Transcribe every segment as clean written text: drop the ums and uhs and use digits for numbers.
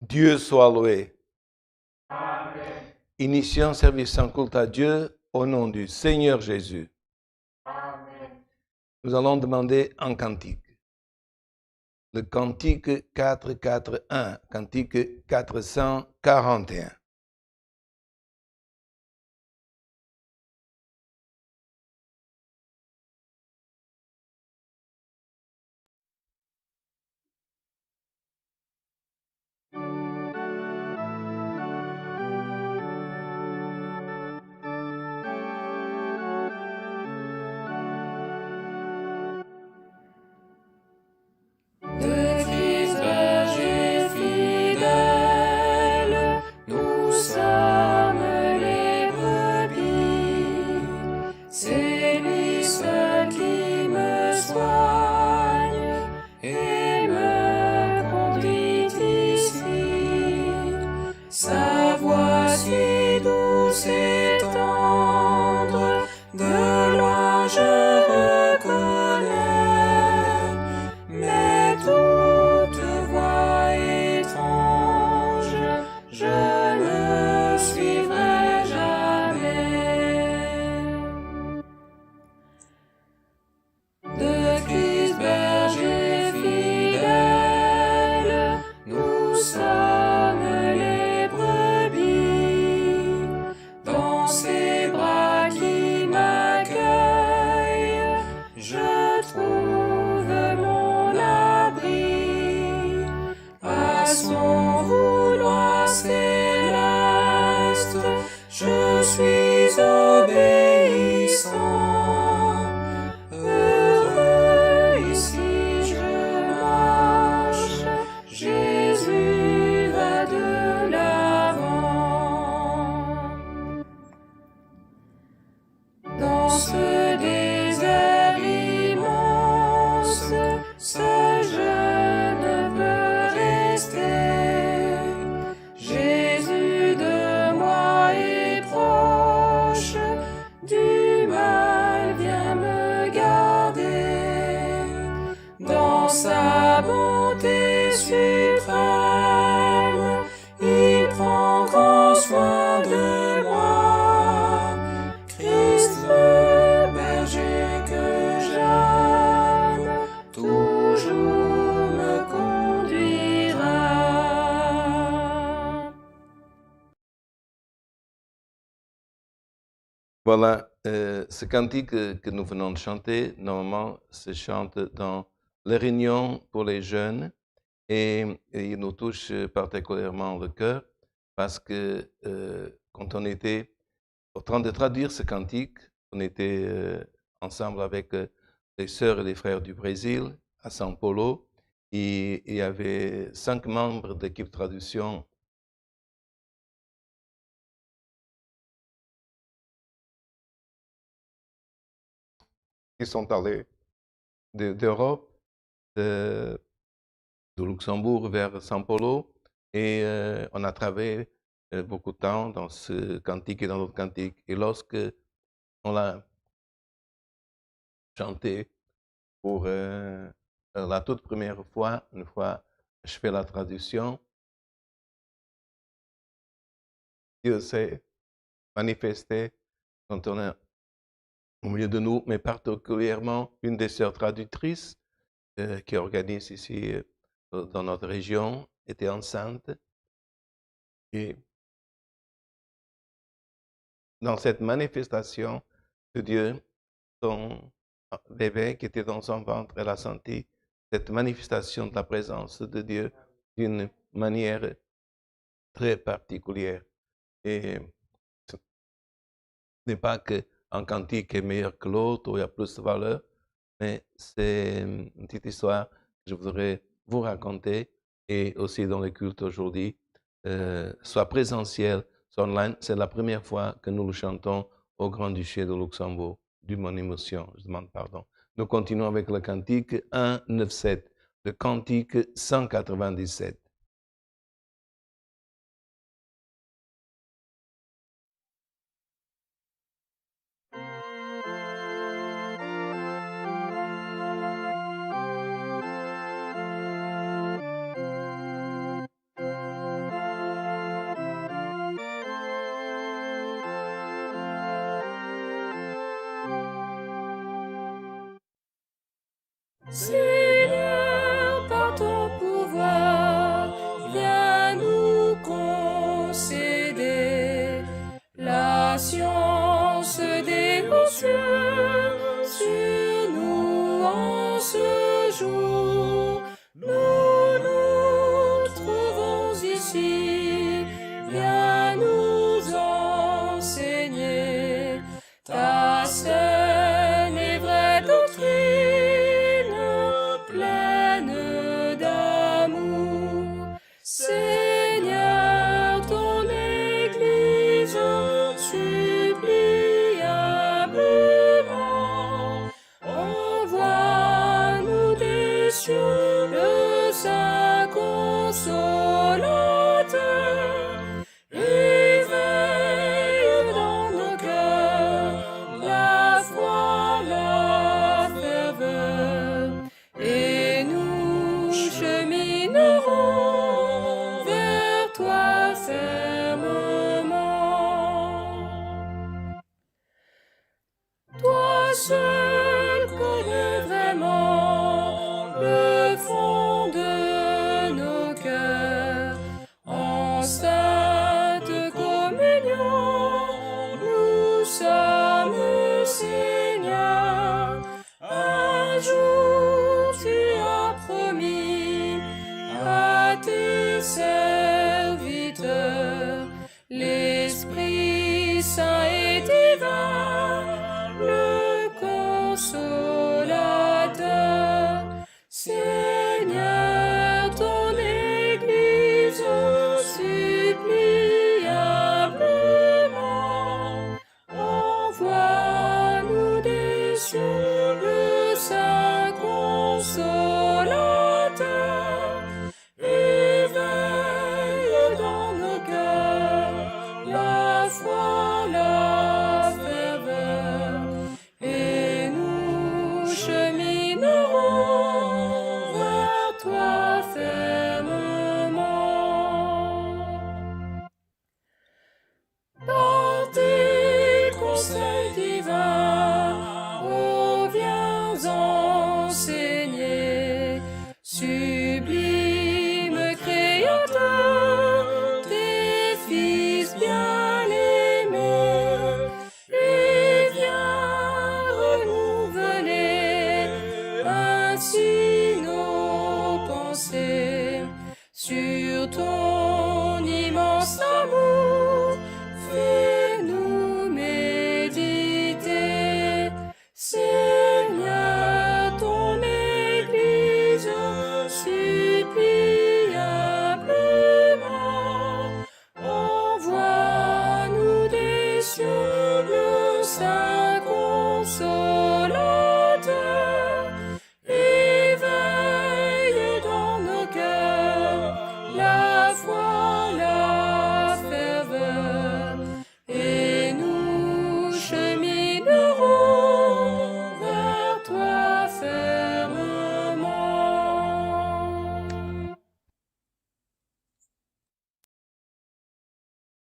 Dieu soit loué. Initions un service en culte à Dieu au nom du Seigneur Jésus. Nous allons demander un cantique. Le cantique 441, cantique 441. Voilà, ce cantique que nous venons de chanter, normalement, se chante dans les réunions pour les jeunes et il nous touche particulièrement le cœur parce que quand on était en train de traduire ce cantique, on était ensemble avec les sœurs et les frères du Brésil à São Paulo et il y avait 5 membres d'équipe traduction qui sont allés d'Europe, de Luxembourg vers São Paulo et on a travaillé beaucoup de temps dans ce cantique et dans d'autres cantiques. Et lorsque on l'a chanté pour la toute première fois, une fois je fais la traduction, Dieu s'est manifesté quand on est au milieu de nous, mais particulièrement une des sœurs traductrices qui organise ici dans notre région était enceinte. Et dans cette manifestation de Dieu, son bébé qui était dans son ventre, elle a senti cette manifestation de la présence de Dieu d'une manière très particulière. Et ce n'est pas qu'un cantique est meilleur que l'autre ou il y a plus de valeur, mais c'est une petite histoire que je voudrais vous raconter et aussi dans le culte aujourd'hui, soit présentiel, soit online. C'est la première fois que nous le chantons au Grand-Duché de Luxembourg. Du mon émotion, je demande pardon. Nous continuons avec le cantique 197, le cantique 197.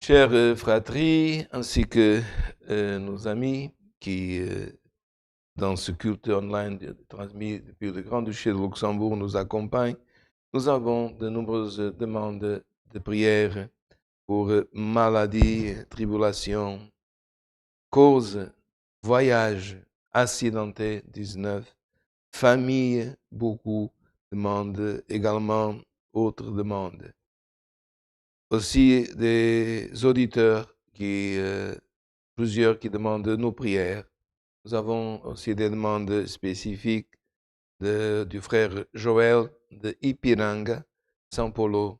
Chers fratries, ainsi que nos amis qui, dans ce culte online transmis depuis le Grand-Duché de Luxembourg, nous accompagnent, nous avons de nombreuses demandes de prière pour maladies, tribulations, causes, voyages, accidentés, 19, famille, beaucoup demandent également autres demandes. Aussi des auditeurs plusieurs qui demandent nos prières. Nous avons aussi des demandes spécifiques du frère Joël de Ipiranga, São Paulo,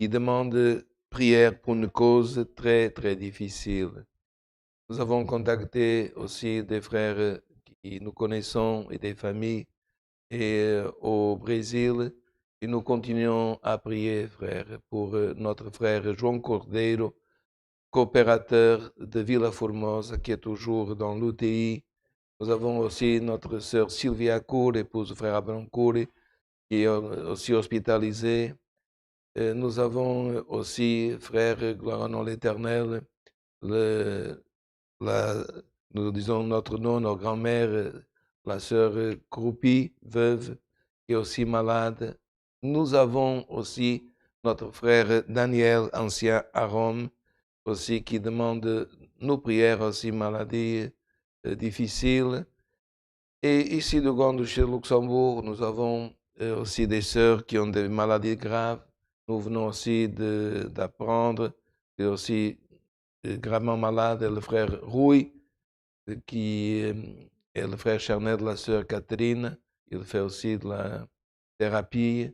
qui demande prière pour une cause très, très difficile. Nous avons contacté aussi des frères qui nous connaissons et des familles au Brésil. Et nous continuons à prier, frère, pour notre frère João Cordeiro, coopérateur de Vila Formosa, qui est toujours dans l'UTI. Nous avons aussi notre sœur Sylvia Cour, épouse du frère Abraham Cour, qui est aussi hospitalisée. Nous avons aussi, frère, gloire en nom l'Éternel, nous disons notre nom, notre grand-mère, la sœur Croupi, veuve, qui est aussi malade. Nous avons aussi notre frère Daniel, ancien à Rome, aussi qui demande nos prières, aussi maladie difficile. Et ici, de Grand-Duché de Luxembourg, nous avons aussi des sœurs qui ont des maladies graves. Nous venons aussi d'apprendre que aussi gravement malade est le frère Rui, qui est le frère charnel de la sœur Catherine. Il fait aussi de la thérapie.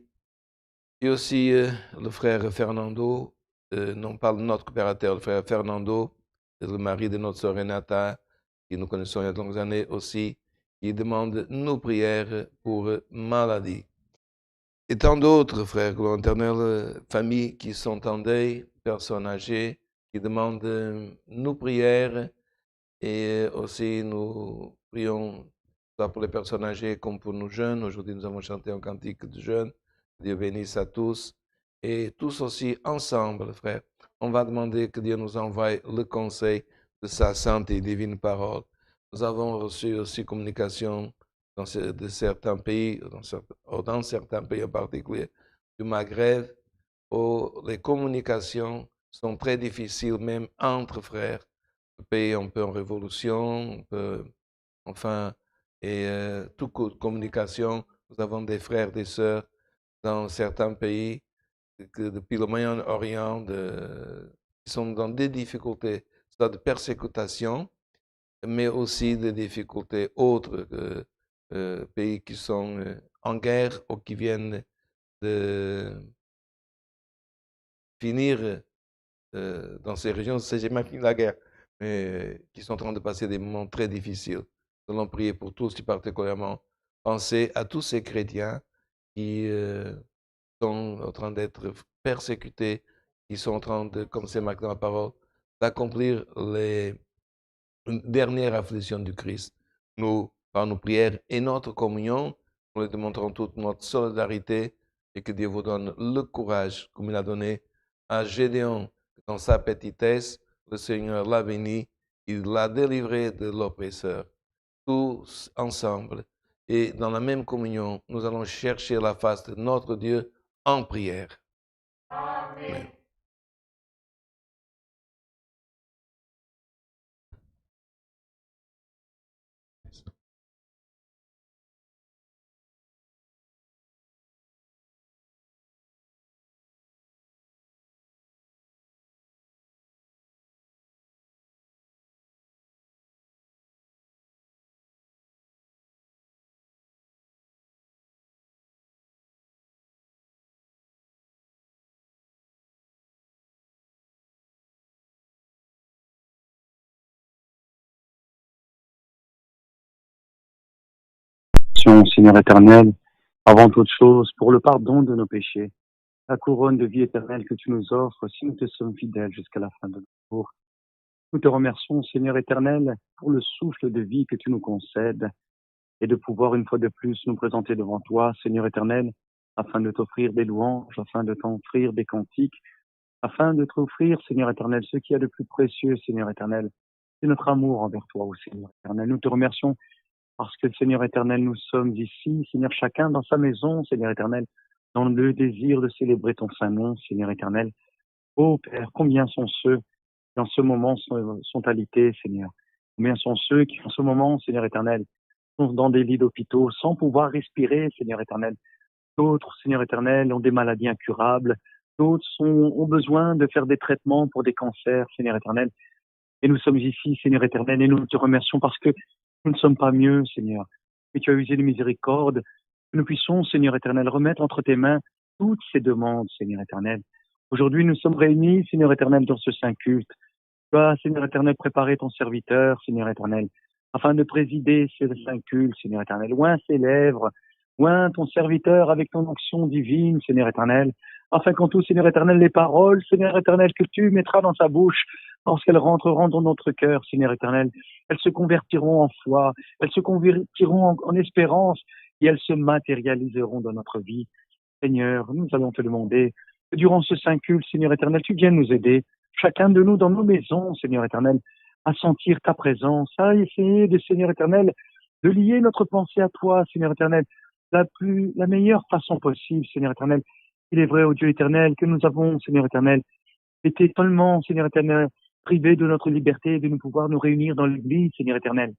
Et aussi le frère Fernando, non pas notre coopérateur, le frère Fernando, le mari de notre sœur Renata, qui nous connaissons il y a de longues années aussi, qui demande nos prières pour maladie. Et tant d'autres, frères, gloire éternelle, familles qui sont en deuil, personnes âgées, qui demandent nos prières. Et aussi, nous prions soit pour les personnes âgées comme pour nous jeunes. Aujourd'hui, nous avons chanté un cantique de jeunes. Dieu bénisse à tous. Et tous aussi ensemble, frères, on va demander que Dieu nous envoie le conseil de sa sainte et divine parole. Nous avons reçu aussi communication de certains pays, dans certains pays en particulier du Maghreb, où les communications sont très difficiles, même entre frères. Le pays est un peu en révolution, enfin, et toute communication, nous avons des frères, des sœurs dans certains pays, depuis le Moyen-Orient, qui sont dans des difficultés, soit de persécution, mais aussi des difficultés autres, pays qui sont en guerre ou qui viennent de finir dans ces régions, c'est jamais fini la guerre, mais qui sont en train de passer des moments très difficiles. Nous allons prier pour tous, et particulièrement penser à tous ces chrétiens qui sont en train d'être persécutés, qui sont en train de, comme c'est marqué dans la parole, d'accomplir les dernières afflictions du Christ. Nous, par nos prières et notre communion, nous leur démontrons toute notre solidarité et que Dieu vous donne le courage, comme il a donné à Gédéon. Dans sa petitesse, le Seigneur l'a béni, il l'a délivré de l'oppresseur. Tous ensemble et dans la même communion, nous allons chercher la face de notre Dieu en prière. Amen. Seigneur éternel, avant toute chose, pour le pardon de nos péchés, la couronne de vie éternelle que tu nous offres si nous te sommes fidèles jusqu'à la fin de nos jours. Nous te remercions, Seigneur éternel, pour le souffle de vie que tu nous concèdes et de pouvoir une fois de plus nous présenter devant toi, Seigneur éternel, afin de t'offrir des louanges, afin de t'offrir des cantiques, afin de t'offrir, Seigneur éternel, ce qu'il y a de plus précieux, Seigneur éternel, c'est notre amour envers toi, ô Seigneur éternel. Nous te remercions parce que, Seigneur éternel, nous sommes ici, Seigneur, chacun dans sa maison, Seigneur éternel, dans le désir de célébrer ton saint nom, Seigneur éternel. Ô Père, combien sont ceux qui en ce moment sont alités, Seigneur. Combien sont ceux qui en ce moment, Seigneur éternel, sont dans des lits d'hôpitaux sans pouvoir respirer, Seigneur éternel. D'autres, Seigneur éternel, ont des maladies incurables. D'autres ont besoin de faire des traitements pour des cancers, Seigneur éternel. Et nous sommes ici, Seigneur éternel, et nous te remercions parce que nous ne sommes pas mieux, Seigneur. Et tu as usé de miséricorde. Que nous puissions, Seigneur éternel, remettre entre tes mains toutes ces demandes, Seigneur éternel. Aujourd'hui, nous sommes réunis, Seigneur éternel, dans ce saint culte. Tu as, Seigneur éternel, préparé ton serviteur, Seigneur éternel, afin de présider ce saint culte, Seigneur éternel. Loin ses lèvres, loin ton serviteur avec ton onction divine, Seigneur éternel, afin qu'en tout, Seigneur éternel, les paroles, Seigneur éternel, que tu mettras dans sa bouche, lorsqu'elles rentreront dans notre cœur, Seigneur éternel, elles se convertiront en foi, elles se convertiront en espérance, et elles se matérialiseront dans notre vie. Seigneur, nous allons te demander que durant ce saint culte, Seigneur éternel, tu viennes nous aider, chacun de nous dans nos maisons, Seigneur éternel, à sentir ta présence, à essayer de, Seigneur éternel, de lier notre pensée à toi, Seigneur éternel, la meilleure façon possible, Seigneur éternel. Il est vrai, ô Dieu éternel, que nous avons, Seigneur éternel, été tellement, Seigneur éternel, privés de notre liberté de nous pouvoir nous réunir dans l'église, Seigneur éternel.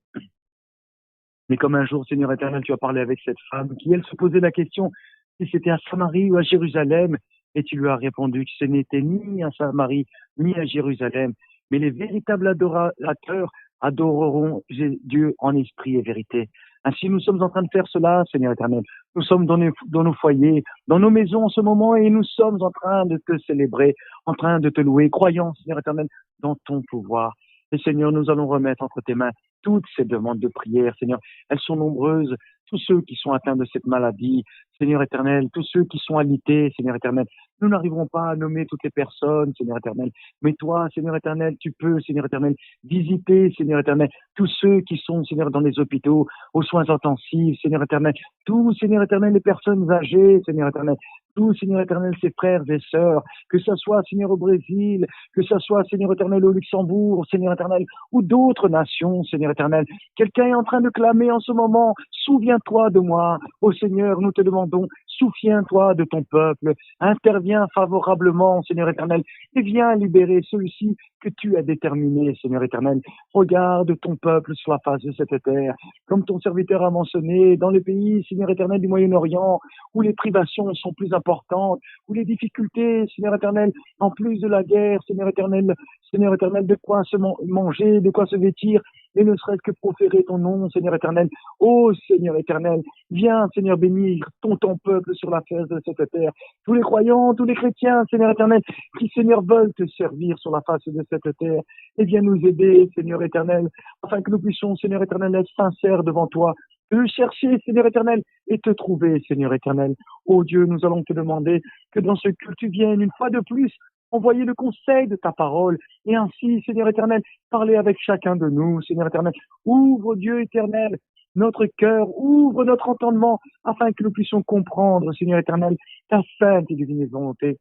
Mais comme un jour, Seigneur éternel, tu as parlé avec cette femme qui, elle, se posait la question si c'était à Samarie ou à Jérusalem, et tu lui as répondu que ce n'était ni à Samarie, ni à Jérusalem, mais les véritables adorateurs adoreront Dieu en esprit et vérité. Ainsi, nous sommes en train de faire cela, Seigneur éternel. Nous sommes dans nos foyers, dans nos maisons en ce moment, et nous sommes en train de te célébrer, en train de te louer, croyant, Seigneur éternel, dans ton pouvoir. Et Seigneur, nous allons remettre entre tes mains toutes ces demandes de prière, Seigneur. Elles sont nombreuses. Tous ceux qui sont atteints de cette maladie, Seigneur éternel, tous ceux qui sont alités, Seigneur éternel. Nous n'arriverons pas à nommer toutes les personnes, Seigneur éternel. Mais toi, Seigneur éternel, tu peux, Seigneur éternel, visiter, Seigneur éternel, tous ceux qui sont, Seigneur, dans les hôpitaux, aux soins intensifs, Seigneur éternel. Tous, Seigneur éternel, les personnes âgées, Seigneur éternel. Tous, Seigneur éternel, ses frères et sœurs, que ce soit, Seigneur, au Brésil, que ce soit, Seigneur éternel, au Luxembourg, Seigneur éternel, ou d'autres nations, Seigneur éternel. Quelqu'un est en train de clamer en ce moment, souviens-toi de moi. Ô Seigneur, nous te demandons, souviens-toi de ton peuple, interviens favorablement, Seigneur éternel, et viens libérer ceux-ci que tu as déterminés, Seigneur éternel. Regarde ton peuple sur la face de cette terre, comme ton serviteur a mentionné, dans les pays, Seigneur éternel, du Moyen-Orient, où les privations sont plus importantes, où les difficultés, Seigneur éternel, en plus de la guerre, Seigneur éternel, de quoi se manger, de quoi se vêtir, et ne serait-ce que proférer ton nom, Seigneur éternel. Ô Seigneur éternel, viens, Seigneur, bénir ton peuple sur la face de cette terre. Tous les croyants, tous les chrétiens, Seigneur éternel, qui, Seigneur, veulent te servir sur la face de cette terre, et viens nous aider, Seigneur éternel, afin que nous puissions, Seigneur éternel, être sincères devant toi, te chercher, Seigneur éternel, et te trouver, Seigneur éternel. Ô Dieu, nous allons te demander que dans ce culte, tu viennes une fois de plus envoyer le conseil de ta parole, et ainsi, Seigneur éternel, parler avec chacun de nous, Seigneur éternel. Ouvre, Dieu éternel, notre cœur, ouvre notre entendement, afin que nous puissions comprendre, Seigneur éternel, ta sainte et divine volonté.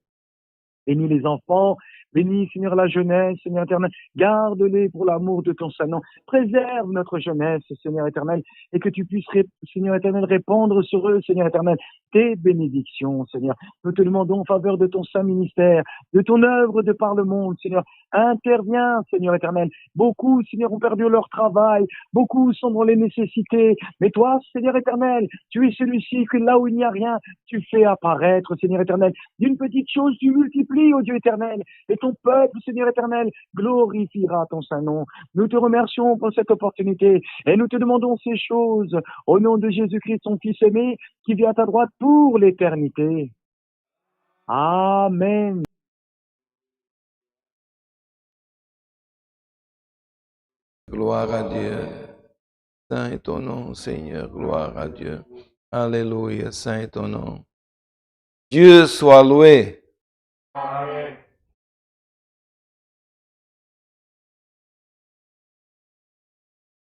Bénis les enfants, bénis, Seigneur, la jeunesse, Seigneur éternel. Garde-les pour l'amour de ton Saint-Nom. Préserve notre jeunesse, Seigneur éternel, et que tu puisses, Seigneur éternel, répandre sur eux, Seigneur éternel, tes bénédictions, Seigneur. Nous te demandons en faveur de ton saint ministère, de ton œuvre de par le monde, Seigneur. Interviens, Seigneur éternel. Beaucoup, Seigneur, ont perdu leur travail. Beaucoup sont dans les nécessités. Mais toi, Seigneur éternel, tu es celui-ci que là où il n'y a rien, tu fais apparaître, Seigneur éternel. D'une petite chose, tu multiplies, ô Dieu éternel. Et ton peuple, Seigneur éternel, glorifiera ton saint nom. Nous te remercions pour cette opportunité. Et nous te demandons ces choses au nom de Jésus-Christ, son Fils aimé, qui vient à ta droite pour l'éternité. Amen. Gloire à Dieu. Saint est ton nom, Seigneur. Gloire à Dieu. Alléluia. Saint est ton nom. Dieu soit loué. Amen.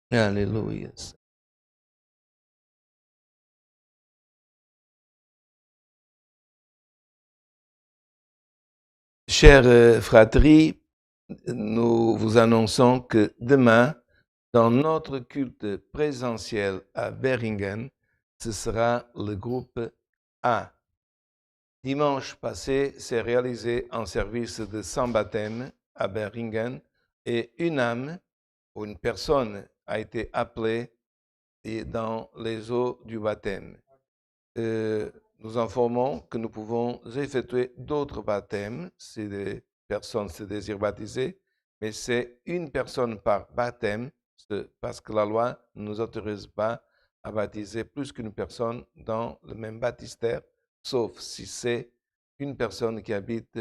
Alléluia. Chers fratries, nous vous annonçons que demain, dans notre culte présentiel à Beringen, ce sera le groupe A. Dimanche passé, s'est réalisé un service de 100 baptêmes à Beringen et une âme ou une personne a été appelée dans les eaux du baptême. Nous informons que nous pouvons effectuer d'autres baptêmes si des personnes se désirent baptiser, mais c'est une personne par baptême parce que la loi ne nous autorise pas à baptiser plus qu'une personne dans le même baptistère, sauf si c'est une personne qui habite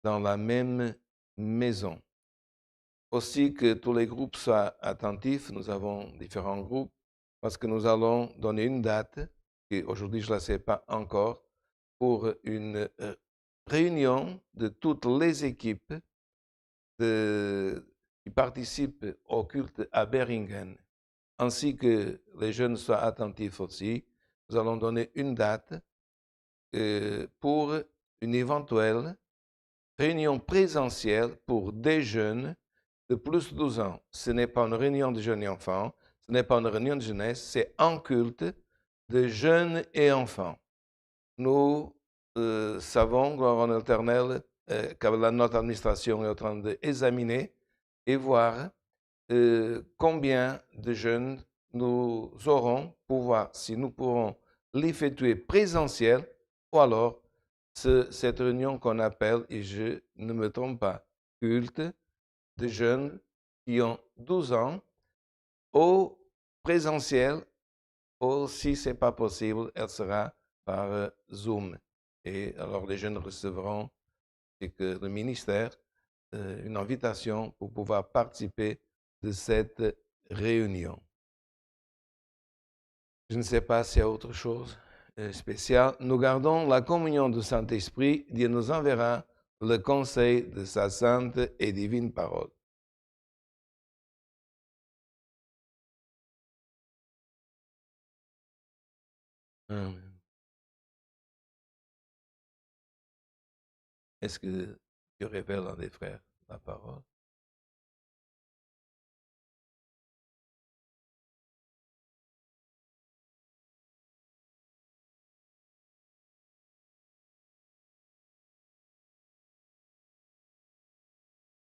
dans la même maison. Aussi que tous les groupes soient attentifs, nous avons différents groupes, parce que nous allons donner une date, et aujourd'hui je ne la sais pas encore, pour une réunion de toutes les équipes qui participent au culte à Beringen, ainsi que les jeunes soient attentifs aussi. Nous allons donner une date pour une éventuelle réunion présentielle pour des jeunes de plus de 12 ans. Ce n'est pas une réunion de jeunes et enfants, ce n'est pas une réunion de jeunesse, c'est un culte de jeunes et enfants. Nous savons, gloire en éternel, que notre administration est en train d'examiner et voir combien de jeunes nous aurons pour voir si nous pourrons l'effectuer présentiel ou alors cette réunion qu'on appelle, et je ne me trompe pas, culte de jeunes qui ont 12 ans au présentiel, ou si ce n'est pas possible, elle sera par Zoom. Et alors les jeunes recevront, c'est que le ministère, une invitation pour pouvoir participer de cette réunion. Je ne sais pas s'il y a autre chose spécial. Nous gardons la communion du Saint-Esprit. Dieu nous enverra le conseil de sa sainte et divine parole. Amen. Est-ce que Dieu révèle à des frères la parole?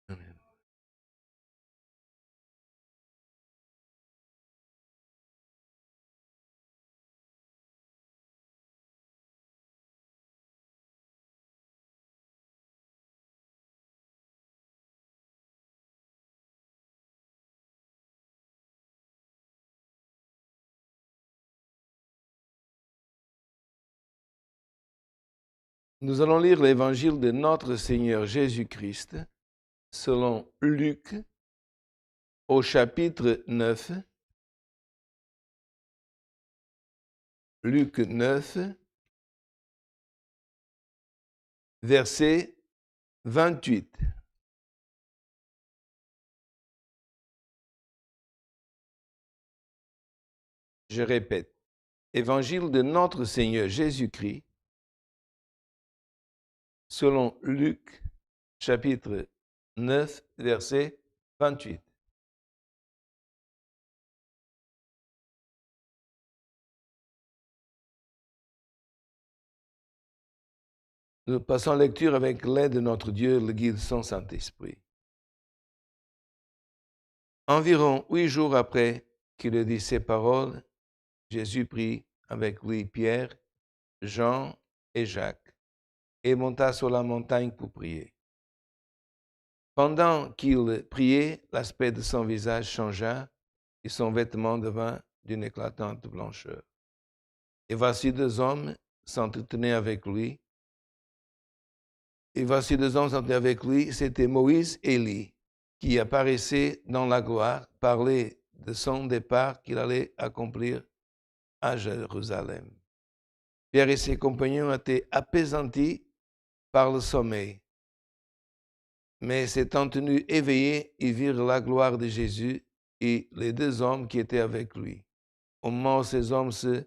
Amen. Nous allons lire l'évangile de notre Seigneur Jésus-Christ selon Luc au chapitre 9. Luc 9, verset 28. Je répète, évangile de notre Seigneur Jésus-Christ selon Luc, chapitre 9, verset 28. Nous passons à lecture avec l'aide de notre Dieu, le guide son Saint-Esprit. Environ 8 jours après qu'il ait dit ces paroles, Jésus prit avec lui Pierre, Jean et Jacques et monta sur la montagne pour prier. Pendant qu'il priait, l'aspect de son visage changea et son vêtement devint d'une éclatante blancheur. Et voici deux hommes s'entretenaient avec lui. C'était Moïse et Élie, qui apparaissaient dans la gloire, parlaient de son départ qu'il allait accomplir à Jérusalem. Pierre et ses compagnons étaient apaisantis par le sommeil. Mais s'étant tenus éveillés, ils virent la gloire de Jésus et les deux hommes qui étaient avec lui. Au moment où ces hommes se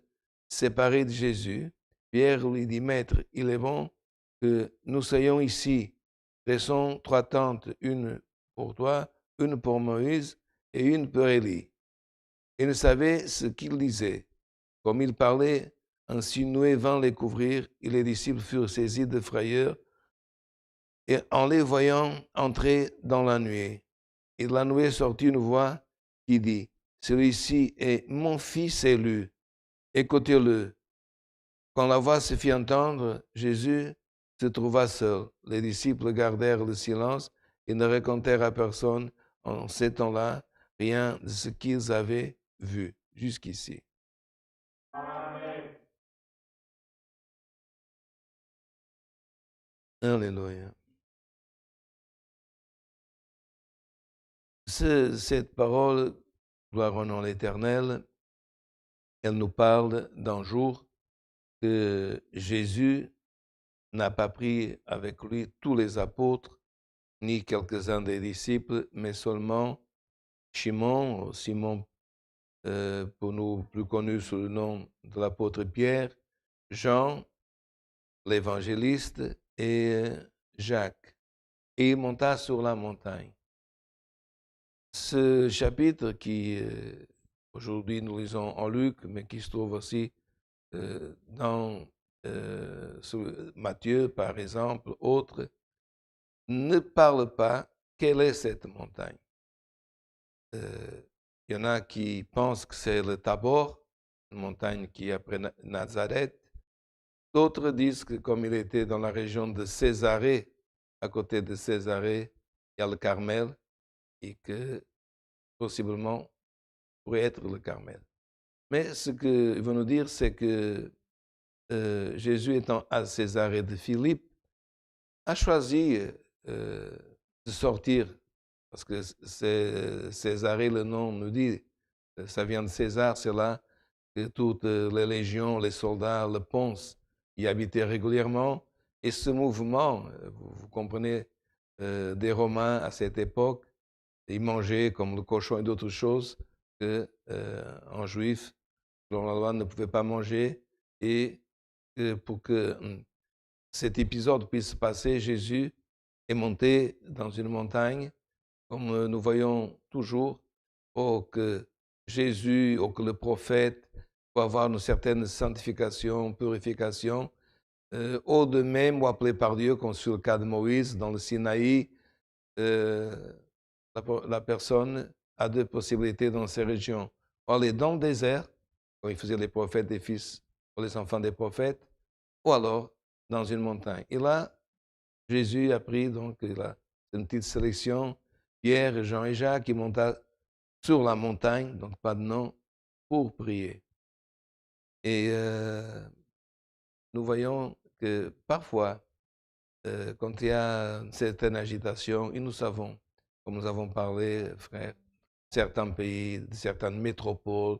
séparaient de Jésus, Pierre lui dit, Maître, il est bon que nous soyons ici, Dressons 3 tentes, une pour toi, une pour Moïse et une pour Élie. Il ne savait ce qu'il disait. Comme il parlait, un sinué vint les couvrir et les disciples furent saisis de frayeur et en les voyant entrer dans la nuée. Et de la nuée sortit une voix qui dit, « Celui-ci est mon fils élu, écoutez-le. » Quand la voix se fit entendre, Jésus se trouva seul. Les disciples gardèrent le silence et ne racontèrent à personne en ces temps-là rien de ce qu'ils avaient vu jusqu'ici. Alléluia. Cette parole, gloire au nom de l'Éternel, elle nous parle d'un jour que Jésus n'a pas pris avec lui tous les apôtres, ni quelques-uns des disciples, mais seulement Simon, pour nous plus connu sous le nom de l'apôtre Pierre, Jean, l'évangéliste, et Jacques. Et il monta sur la montagne. Ce chapitre qui, aujourd'hui, nous lisons en Luc, mais qui se trouve aussi dans Matthieu, par exemple, autres, ne parle pas quelle est cette montagne. Il y en a qui pensent que c'est le Tabor, une montagne qui est après Nazareth. D'autres disent que comme il était dans la région de Césarée, à côté de Césarée, il y a le Carmel, et que possiblement pourrait être le Carmel. Mais ce qu'il veut nous dire, c'est que Jésus étant à Césarée de Philippe, a choisi de sortir, parce que Césarée, le nom nous dit, ça vient de César, c'est là que toutes les légions, les soldats, le Ponce y habitaient régulièrement. Et ce mouvement, vous comprenez, des Romains à cette époque, ils mangeaient comme le cochon et d'autres choses qu'un juif, selon la loi, ne pouvait pas manger. Et pour que cet épisode puisse se passer, Jésus est monté dans une montagne, comme nous voyons toujours, pour que Jésus ou que le prophète pour avoir une certaine sanctification, purification, ou de même, ou appelé par Dieu, comme sur le cas de Moïse dans le Sinaï, la personne a deux possibilités dans ces régions. Ou aller dans le désert, quand il faisait les prophètes des fils pour les enfants des prophètes, ou alors dans une montagne. Et là, Jésus a pris donc une petite sélection, Pierre, Jean et Jacques, qui monta sur la montagne, donc pas de nom, pour prier. Et nous voyons que parfois, quand il y a une certaine agitation, et nous savons, comme nous avons parlé, frère, certains pays, certaines métropoles,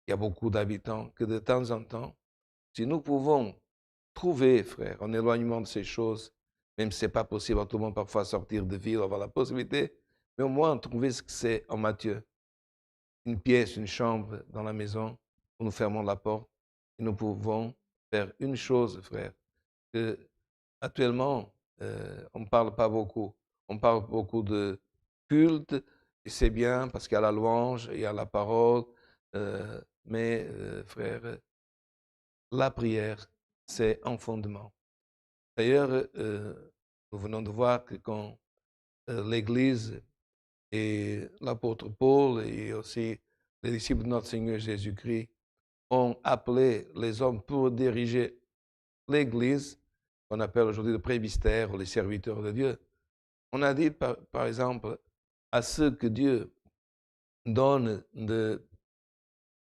il y a beaucoup d'habitants, que de temps en temps, si nous pouvons trouver, frère, un éloignement de ces choses, même si ce n'est pas possible à tout le monde parfois sortir de ville, avoir la possibilité, mais au moins trouver ce que c'est en Matthieu. Une pièce, une chambre dans la maison, où nous fermons la porte, et nous pouvons faire une chose, frère, que actuellement, on ne parle pas beaucoup. On parle beaucoup de culte, et c'est bien parce qu'il y a la louange, il y a la parole, mais frère, la prière, c'est un fondement. D'ailleurs, nous venons de voir que quand l'Église et l'apôtre Paul et aussi les disciples de notre Seigneur Jésus-Christ ont appelé les hommes pour diriger l'Église, qu'on appelle aujourd'hui le presbytère ou les serviteurs de Dieu. On a dit, par exemple, à ceux que Dieu donne de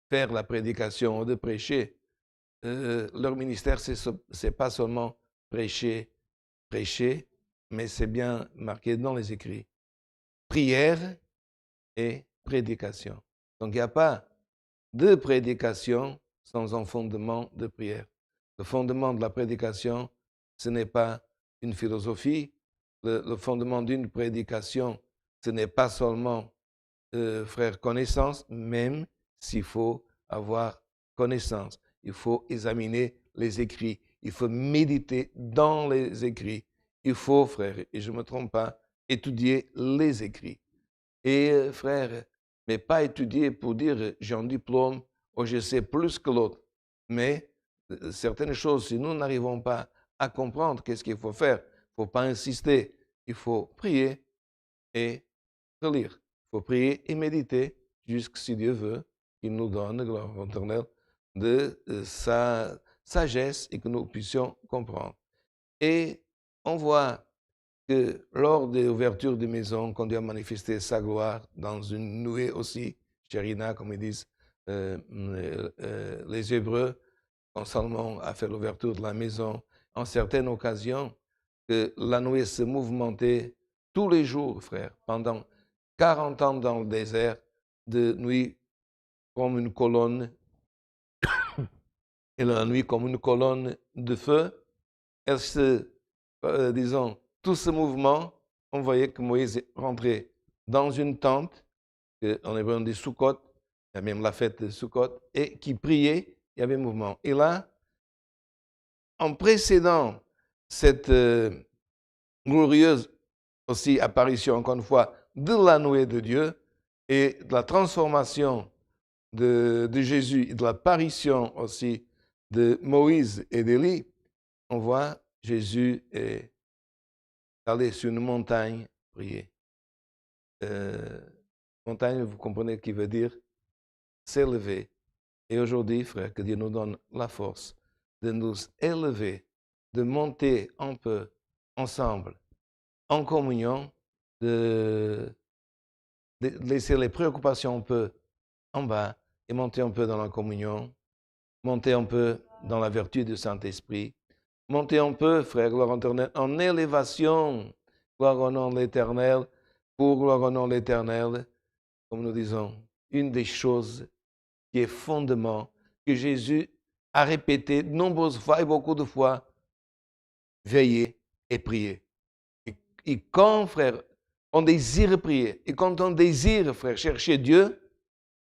faire la prédication ou de prêcher, leur ministère, c'est pas seulement prêcher, mais c'est bien marqué dans les écrits. Prière et prédication. Donc il n'y a pas de prédication sans un fondement de prière. Le fondement de la prédication, ce n'est pas une philosophie. Le fondement d'une prédication, ce n'est pas seulement, frère, connaissance, même s'il faut avoir connaissance. Il faut examiner les écrits. Il faut méditer dans les écrits. il faut, frère, et je ne me trompe pas, étudier les écrits. Et frère, mais pas étudier pour dire j'ai un diplôme ou je sais plus que l'autre. Mais certaines choses, si nous n'arrivons pas à comprendre qu'est-ce qu'il faut faire, il ne faut pas insister. Il faut prier et relire. Il faut prier et méditer jusqu'à si Dieu veut qu'il nous donne, gloire éternelle, de sa sagesse et que nous puissions comprendre. Et on voit que lors des ouvertures des maisons, quand Dieu a manifesté sa gloire dans une nuée aussi, Sherina, comme ils disent les Hébreux, quand Salomon a fait l'ouverture de la maison, en certaines occasions, que la nuée se mouvementait tous les jours, frère, pendant 40 ans dans le désert, de nuit comme une colonne, et la nuit comme une colonne de feu. Elle se, disons, tout ce mouvement, on voyait que Moïse rentrait dans une tente, en hébreu on dit Sukkot, il y a même la fête de Sukkot, et qui priait, il y avait mouvement. Et là, en précédant cette glorieuse aussi apparition, encore une fois, de la nuée de Dieu et de la transformation de Jésus et de l'apparition aussi de Moïse et d'Élie, on voit Jésus est allé sur une montagne prier. Montagne, vous comprenez, qui veut dire s'élever. Et aujourd'hui, frère, que Dieu nous donne la force de nous élever, de monter un peu ensemble, en communion, de laisser les préoccupations un peu en bas et monter un peu dans la communion, monter un peu dans la vertu du Saint-Esprit, monter un peu, frère, gloire éternelle, en élévation, gloire au nom de l'Éternel, pour gloire au nom de l'Éternel, comme nous disons, une des choses qui est fondement, que Jésus a répété de nombreuses fois et beaucoup de fois, veiller et prier. Et quand, frère, on désire prier, et quand on désire, frère, chercher Dieu,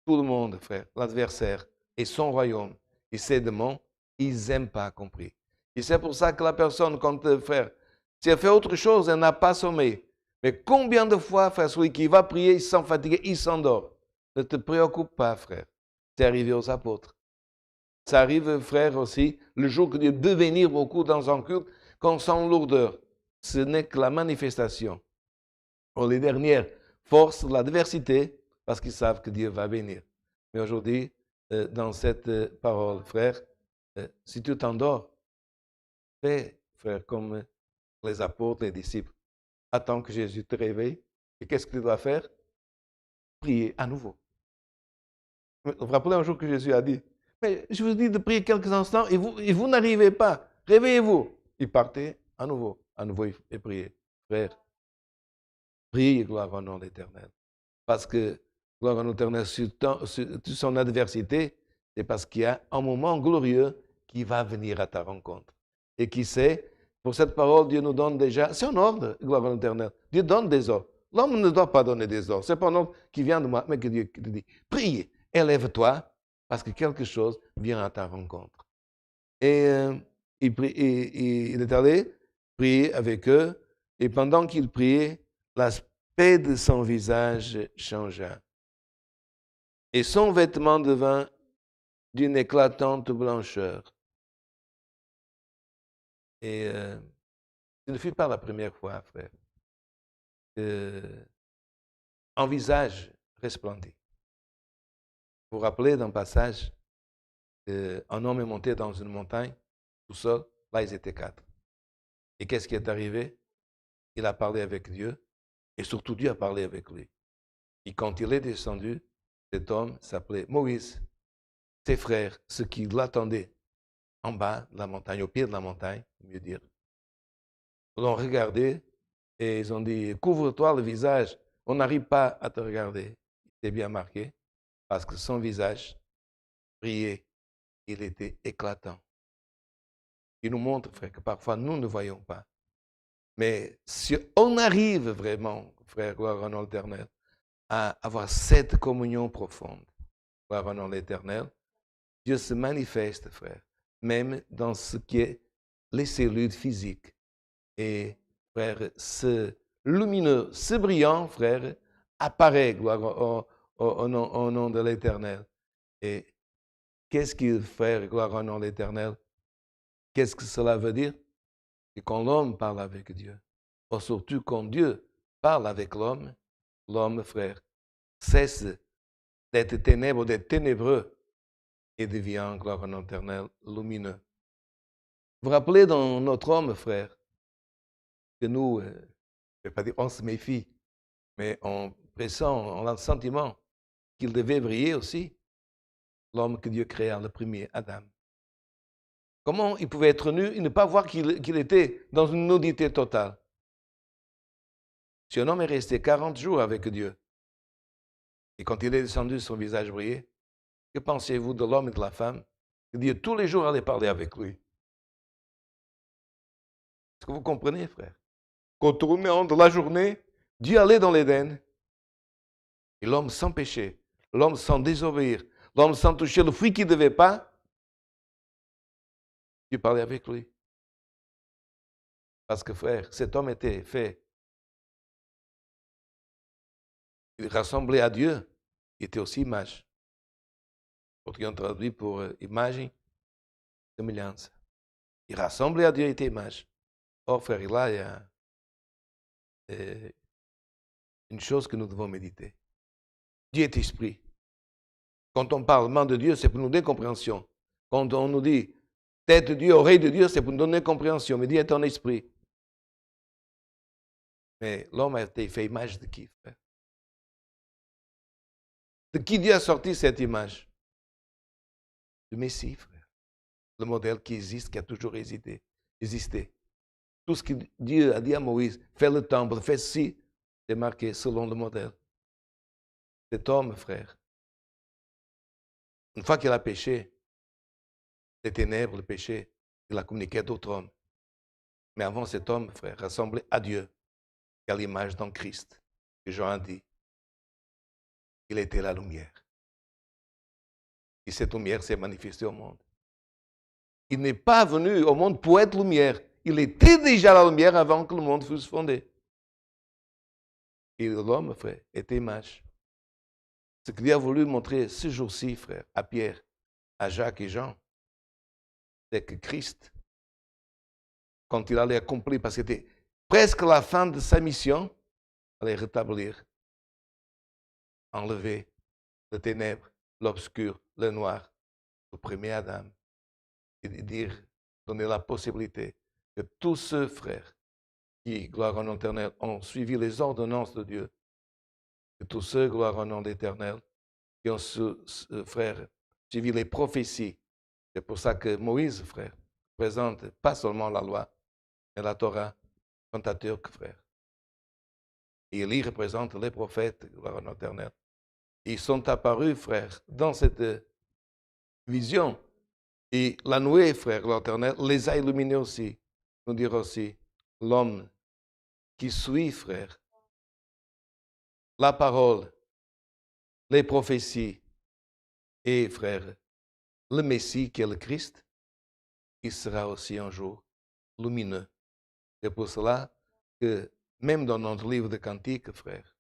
tout le monde, frère, l'adversaire et son royaume, et ses démons, ils n'aiment pas compris. Et c'est pour ça que la personne, quand, frère, si elle fait autre chose, elle n'a pas sommeil. Mais combien de fois, frère, celui qui va prier, il s'en fatigue, il s'endort. Ne te préoccupe pas, frère. C'est arrivé aux apôtres. Ça arrive, frère, aussi, le jour que Dieu veut venir beaucoup dans un culte, qu'on sent lourdeur. Ce n'est que la manifestation. Pour les dernières forces de l'adversité, parce qu'ils savent que Dieu va venir. Mais aujourd'hui, dans cette parole, frère, si tu t'endors, fais, frère, comme les apôtres, les disciples. Attends que Jésus te réveille. Et qu'est-ce que tu dois faire? Prier à nouveau. Vous vous rappelez un jour que Jésus a dit, mais je vous dis de prier quelques instants et vous n'arrivez pas. Réveillez-vous. Il partait à nouveau et prier. Frère, prie, gloire au nom de l'Éternel. Parce que, gloire au nom de l'Éternel, sur son adversité, c'est parce qu'il y a un moment glorieux qui va venir à ta rencontre. Et qui sait, pour cette parole, Dieu nous donne déjà, c'est un ordre, gloire au nom de l'Éternel. Dieu donne des ordres. L'homme ne doit pas donner des ordres. Ce n'est pas un ordre qui vient de moi, mais que Dieu te dit, prie, élève-toi, parce que quelque chose vient à ta rencontre. Et il est allé prier avec eux, et pendant qu'il priait, l'aspect de son visage changea. Et son vêtement devint d'une éclatante blancheur. Et ce ne fut pas la première fois, frère, qu'un visage resplendit. Vous vous rappelez d'un passage, un homme est monté dans une montagne, tout seul, là ils étaient 4. Et qu'est-ce qui est arrivé? Il a parlé avec Dieu, et surtout Dieu a parlé avec lui. Et quand il est descendu, cet homme s'appelait Moïse. Ses frères, ceux qui l'attendaient en bas de la montagne, au pied de la montagne, mieux dire, l'ont regardé et ils ont dit, couvre-toi le visage, on n'arrive pas à te regarder. C'est bien marqué, parce que son visage brillait, il était éclatant. Il nous montre, frère, que parfois nous ne voyons pas. Mais si on arrive vraiment, frère, gloire au nom de l'Éternel, à avoir cette communion profonde, gloire au nom de l'Éternel, Dieu se manifeste, frère, même dans ce qui est les cellules physiques. Et frère, ce lumineux, ce brillant, frère, apparaît, gloire au nom de l'Éternel. Et qu'est-ce qu'il fait, gloire au nom de l'Éternel? Qu'est-ce que cela veut dire? Que quand l'homme parle avec Dieu, ou surtout quand Dieu parle avec l'homme, frère, cesse d'être ténèbres, d'être ténébreux et devient, gloire au nom de l'Éternel, lumineux. Vous vous rappelez dans notre homme, frère, que nous, je ne vais pas dire on se méfie, mais on pressent, on a le sentiment qu'il devait briller aussi, l'homme que Dieu créa, le premier, Adam. Comment il pouvait être nu et ne pas voir qu'il était dans une nudité totale? Si un homme est resté 40 jours avec Dieu, et quand il est descendu, son visage brillait, que pensez-vous de l'homme et de la femme? Que Dieu tous les jours allait parler avec lui. Est-ce que vous comprenez, frère? Qu'au tournant de la journée, Dieu allait dans l'Éden, et l'homme sans péché, l'homme sans désobéir, l'homme sans toucher le fruit qu'il ne devait pas, Dieu parlait avec lui. Parce que, frère, cet homme était fait. Il rassemblait à Dieu. Il était aussi image. D'autres qui ont traduit pour image, sémillance. Il rassemblait à Dieu, il était image. Or, frère, là, il y a une chose que nous devons méditer. Dieu est esprit. Quand on parle mal de Dieu, c'est pour nous donner compréhension. Quand on nous dit tête de Dieu, oreille de Dieu, c'est pour nous donner compréhension. Mais Dieu est un esprit. Mais l'homme a été fait image de qui, frère? De qui Dieu a sorti cette image? Du Messie, frère. Le modèle qui existe, qui a toujours existé. Tout ce que Dieu a dit à Moïse, fais le temple, fais ceci, c'est marqué selon le modèle. Cet homme, frère, une fois qu'il a péché, les ténèbres, le péché, il a communiqué à d'autres hommes. Mais avant cet homme, frère, rassemblé à Dieu, à l'image d'un Christ, que Jean a dit, il était la lumière. Et cette lumière s'est manifestée au monde. Il n'est pas venu au monde pour être lumière. Il était déjà la lumière avant que le monde fût fondé. Et l'homme, frère, était image. Ce que Dieu a voulu montrer ce jour-ci, frère, à Pierre, à Jacques et Jean, c'est que Christ, quand il allait accomplir, parce que c'était presque la fin de sa mission, allait rétablir, enlever les ténèbres, l'obscur, le noir, le premier Adam, et dire, donner la possibilité que tous ceux, frères, qui, gloire au nom éternel, ont suivi les ordonnances de Dieu, que tous ceux, gloire au nom d'éternel, qui ont, frère, suivi les prophéties. C'est pour ça que Moïse, frère, présente pas seulement la loi, mais la Torah, Pentateuque, frère. Et Élie représente les prophètes, gloire au nom éternel. Ils sont apparus, frère, dans cette vision. Et la nuée, frère, l'éternel, les a illuminés aussi. Nous dirons aussi, l'homme qui suit, frère, la parole, les prophéties, et, frère, le Messie qui est le Christ, il sera aussi un jour lumineux. C'est pour cela que, même dans notre livre de Cantiques, frère,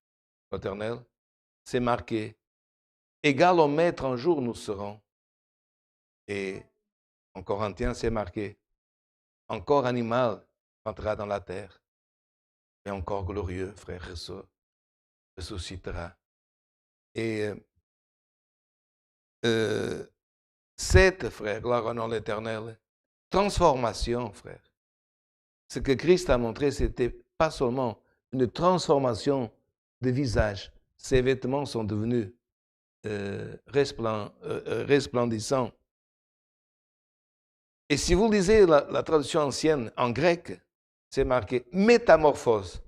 l'éternel, c'est marqué, égal au maître un jour nous serons. Et en Corinthiens, c'est marqué, encore animal entrera dans la terre, mais encore glorieux, frère, ressuscitera. Et cette, frère, gloire au nom de l'Éternel, transformation, frère. Ce que Christ a montré, ce n'était pas seulement une transformation de visage. Ses vêtements sont devenus resplendissants. Et si vous lisez la traduction ancienne en grec, c'est marqué métamorphose.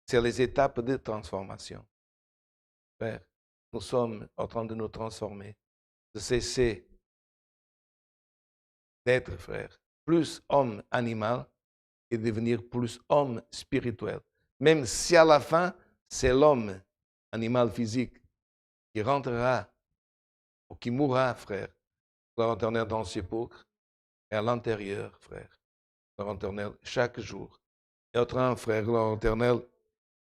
C'est les étapes de transformation. Frère, nous sommes en train de nous transformer, de cesser d'être, frère, plus homme animal et devenir plus homme spirituel. Même si à la fin, c'est l'homme animal physique qui rentrera ou qui mourra, frère, gloire éternelle dans le sépulcre, et à l'intérieur, frère, gloire éternelle chaque jour, est en train, frère, gloire éternelle,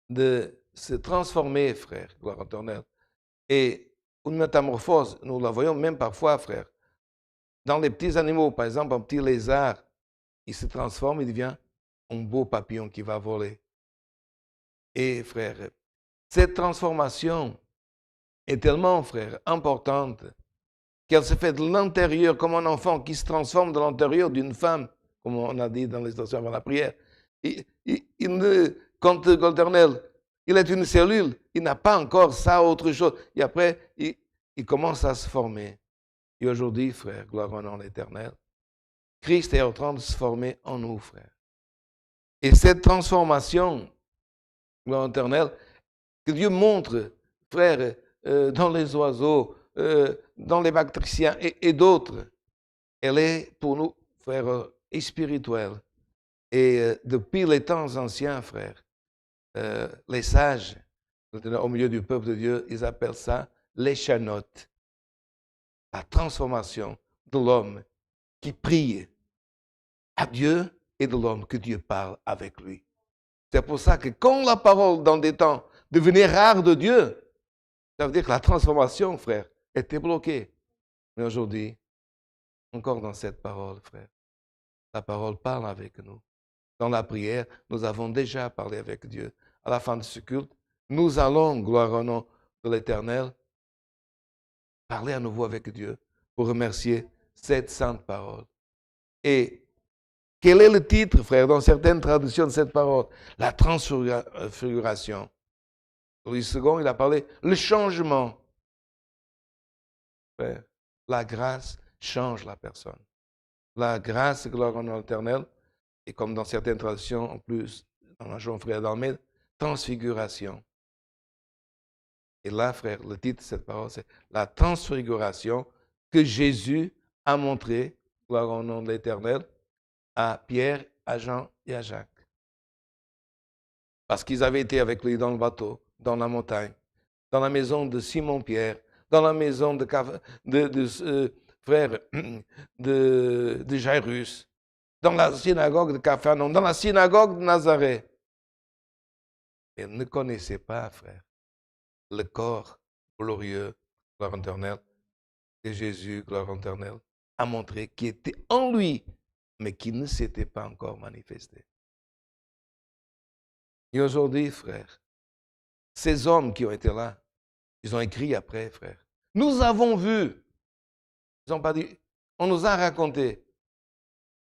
de se transformer, frère, gloire éternelle. Et une métamorphose, nous la voyons même parfois, frère. Dans les petits animaux, par exemple, un petit lézard, il se transforme, il devient un beau papillon qui va voler. Et frère, cette transformation est tellement, frère, importante qu'elle se fait de l'intérieur comme un enfant qui se transforme de l'intérieur d'une femme, comme on a dit dans les stations avant la prière. Quand l'Éternel, il est une cellule, il n'a pas encore ça, autre chose. Et après, il commence à se former. Et aujourd'hui, frère, gloire au nom de l'Éternel, Christ est en train de se former en nous, frère. Et cette transformation, gloire au l'Éternel, que Dieu montre, frère, dans les oiseaux, dans les bactriciens et d'autres, elle est pour nous, frère, spirituelle. Et depuis les temps anciens, frère, les sages, au milieu du peuple de Dieu, ils appellent ça l'échanote. La transformation de l'homme qui prie à Dieu et de l'homme que Dieu parle avec lui. C'est pour ça que quand la parole, dans des temps, devenait rare de Dieu, ça veut dire que la transformation, frère, était bloquée. Mais aujourd'hui, encore dans cette parole, frère, la parole parle avec nous. Dans la prière, nous avons déjà parlé avec Dieu. À la fin de ce culte, nous allons, gloire au nom de l'Éternel, parler à nouveau avec Dieu pour remercier cette sainte parole. Et quel est le titre, frère, dans certaines traductions de cette parole? La transfiguration. Louis II, il a parlé le changement. Frère, la grâce change la personne. La grâce, gloire au nom de l'Éternel, et comme dans certaines traductions, en plus, dans la Jean frère d'Almeida, transfiguration. Et là, frère, le titre de cette parole, c'est la transfiguration que Jésus a montrée, gloire au nom de l'Éternel, à Pierre, à Jean et à Jacques. Parce qu'ils avaient été avec lui dans le bateau, dans la montagne, dans la maison de Simon-Pierre, dans la maison de frère de Jairus, dans la synagogue de Capharnaüm, dans la synagogue de Nazareth. Ils ne connaissaient pas, frère, le corps glorieux, gloire éternelle, que Jésus, gloire éternelle, a montré qui était en lui, mais qui ne s'était pas encore manifesté. Et aujourd'hui, frère, ces hommes qui ont été là, ils ont écrit après, frère. Nous avons vu. Ils n'ont pas dit, on nous a raconté.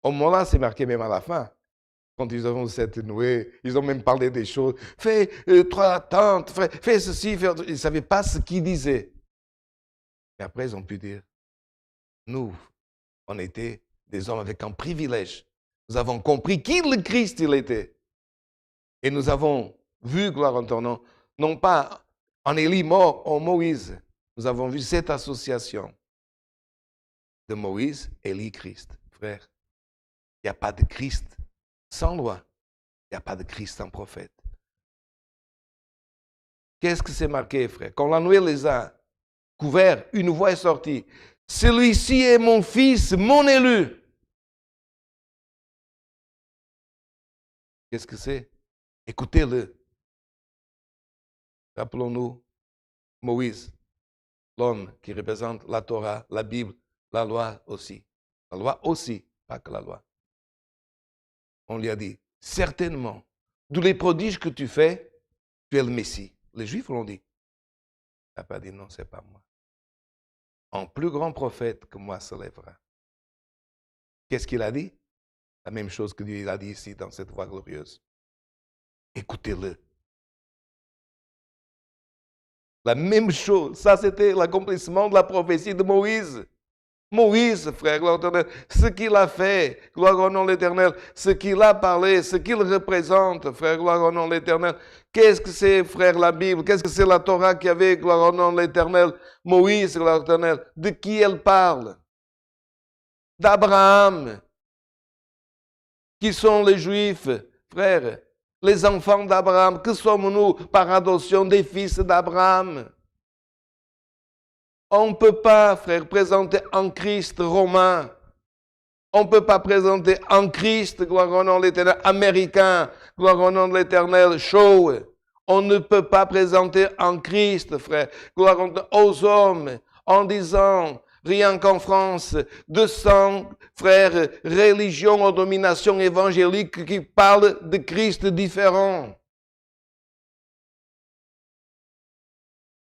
Au moment-là, c'est marqué même à la fin. Quand ils ont cette nouée, ils ont même parlé des choses. Fais 3 tentes, fais ceci, fais... Ils ne savaient pas ce qu'ils disaient. Mais après, ils ont pu dire, nous, on était des hommes avec un privilège. Nous avons compris qui le Christ il était. Et nous avons vu, gloire en ton nom, non pas en Élie mort, en Moïse. Nous avons vu cette association de Moïse, Élie, Christ. Frère, il n'y a pas de Christ sans loi. Il n'y a pas de Christ sans prophète. Qu'est-ce que c'est marqué, frère? Quand la nuée les a couverts, une voix est sortie. Celui-ci est mon fils, mon élu. Qu'est-ce que c'est? Écoutez-le. Rappelons-nous Moïse, l'homme qui représente la Torah, la Bible, la loi aussi. La loi aussi, pas que la loi. On lui a dit, certainement, d'où les prodiges que tu fais, tu es le Messie. Les Juifs l'ont dit. Il n'a pas dit non, c'est pas moi. Un plus grand prophète que moi se lèvera. Qu'est-ce qu'il a dit? La même chose que Dieu a dit ici dans cette voix glorieuse. Écoutez-le. La même chose. Ça, c'était l'accomplissement de la prophétie de Moïse. Moïse, frère, gloire à l'Éternel, ce qu'il a fait, gloire au nom de l'Éternel, ce qu'il a parlé, ce qu'il représente, frère, gloire au nom de l'Éternel. Qu'est-ce que c'est, frère, la Bible? Qu'est-ce que c'est la Torah qui avait, gloire au nom de l'Éternel? Moïse, gloire à l'Éternel. De qui elle parle? D'Abraham. Qui sont les Juifs, frère? Les enfants d'Abraham. Que sommes-nous par adoption des fils d'Abraham? On ne peut pas, frère, présenter un Christ romain. On ne peut pas présenter un Christ, gloire au nom de l'Éternel, américain, gloire au nom de l'Éternel, chaud. On ne peut pas présenter en Christ, frère, gloire aux hommes, en disant, rien qu'en France, 200, frères, religions aux dominations évangéliques qui parlent de Christ différents.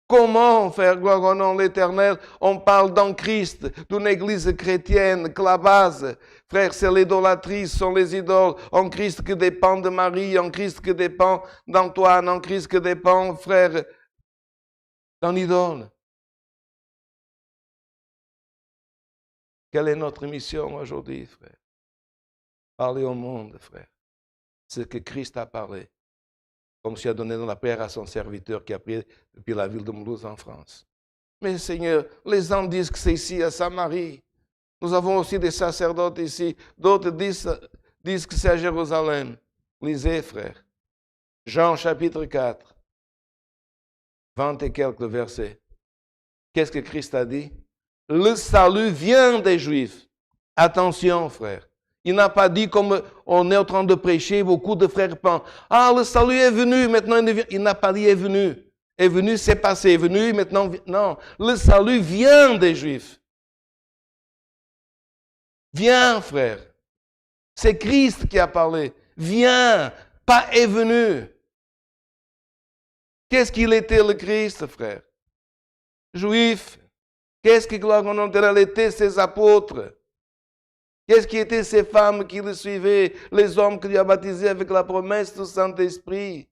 Comment, faire gloire au nom de l'Éternel, on parle dans Christ, d'une église chrétienne, que la base, frère, c'est l'idolâtrie, ce sont les idoles, en Christ que dépend de Marie, en Christ que dépend d'Antoine, en Christ que dépend, frère, d'un idole. Quelle est notre mission aujourd'hui, frère? Parler au monde, frère. Ce que Christ a parlé. Comme s'il a donné dans la prière à son serviteur qui a prié depuis la ville de Mulhouse en France. Mais Seigneur, les gens disent que c'est ici à Samarie. Nous avons aussi des sacerdotes ici. D'autres disent que c'est à Jérusalem. Lisez, frère. Jean chapitre 4, 20 et quelques versets. Qu'est-ce que Christ a dit? Le salut vient des Juifs. Attention, frère. Il n'a pas dit comme on est en train de prêcher, beaucoup de frères pensent, ah, le salut est venu, maintenant il n'a pas dit est venu. Est venu, c'est passé, est venu, maintenant, non. Le salut vient des Juifs. Viens, frère. C'est Christ qui a parlé. Viens, pas est venu. Qu'est-ce qu'il était le Christ, frère? Juif. Qu'est-ce que gloire au nom de l'Éternel était ses apôtres? Qu'est-ce qui étaient ces femmes qui le suivaient? Les hommes que Dieu a baptisés avec la promesse du Saint-Esprit.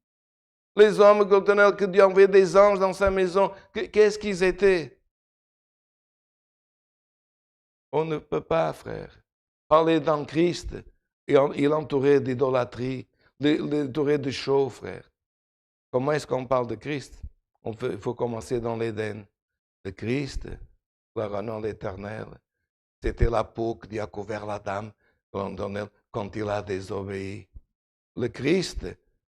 Les hommes que Dieu a envoyé des anges dans sa maison. Qu'est-ce qu'ils étaient? On ne peut pas, frère, parler dans Christ et il est entouré d'idolâtrie, entouré de chaux, frère. Comment est-ce qu'on parle de Christ? Il faut commencer dans l'Éden. Le Christ, gloire au nom de l'Éternel. C'était la peau que Dieu a couvert la dame quand il a désobéi. Le Christ,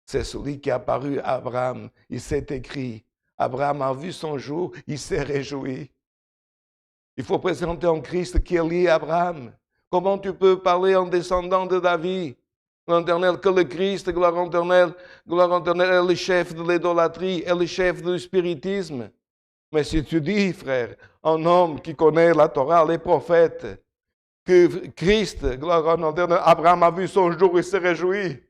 c'est celui qui a apparu à Abraham. Il s'est écrit. Abraham a vu son jour, il s'est réjoui. Il faut présenter un Christ qui est lié à Abraham. Comment tu peux parler en descendant de David? L'Éternel, que le Christ, gloire au Éternel, est le chef de l'idolâtrie, est le chef du spiritisme. Mais si tu dis, frère, un homme qui connaît la Torah, les prophètes, que Christ, gloire au nom d'Éternel, Abraham a vu son jour et s'est réjoui.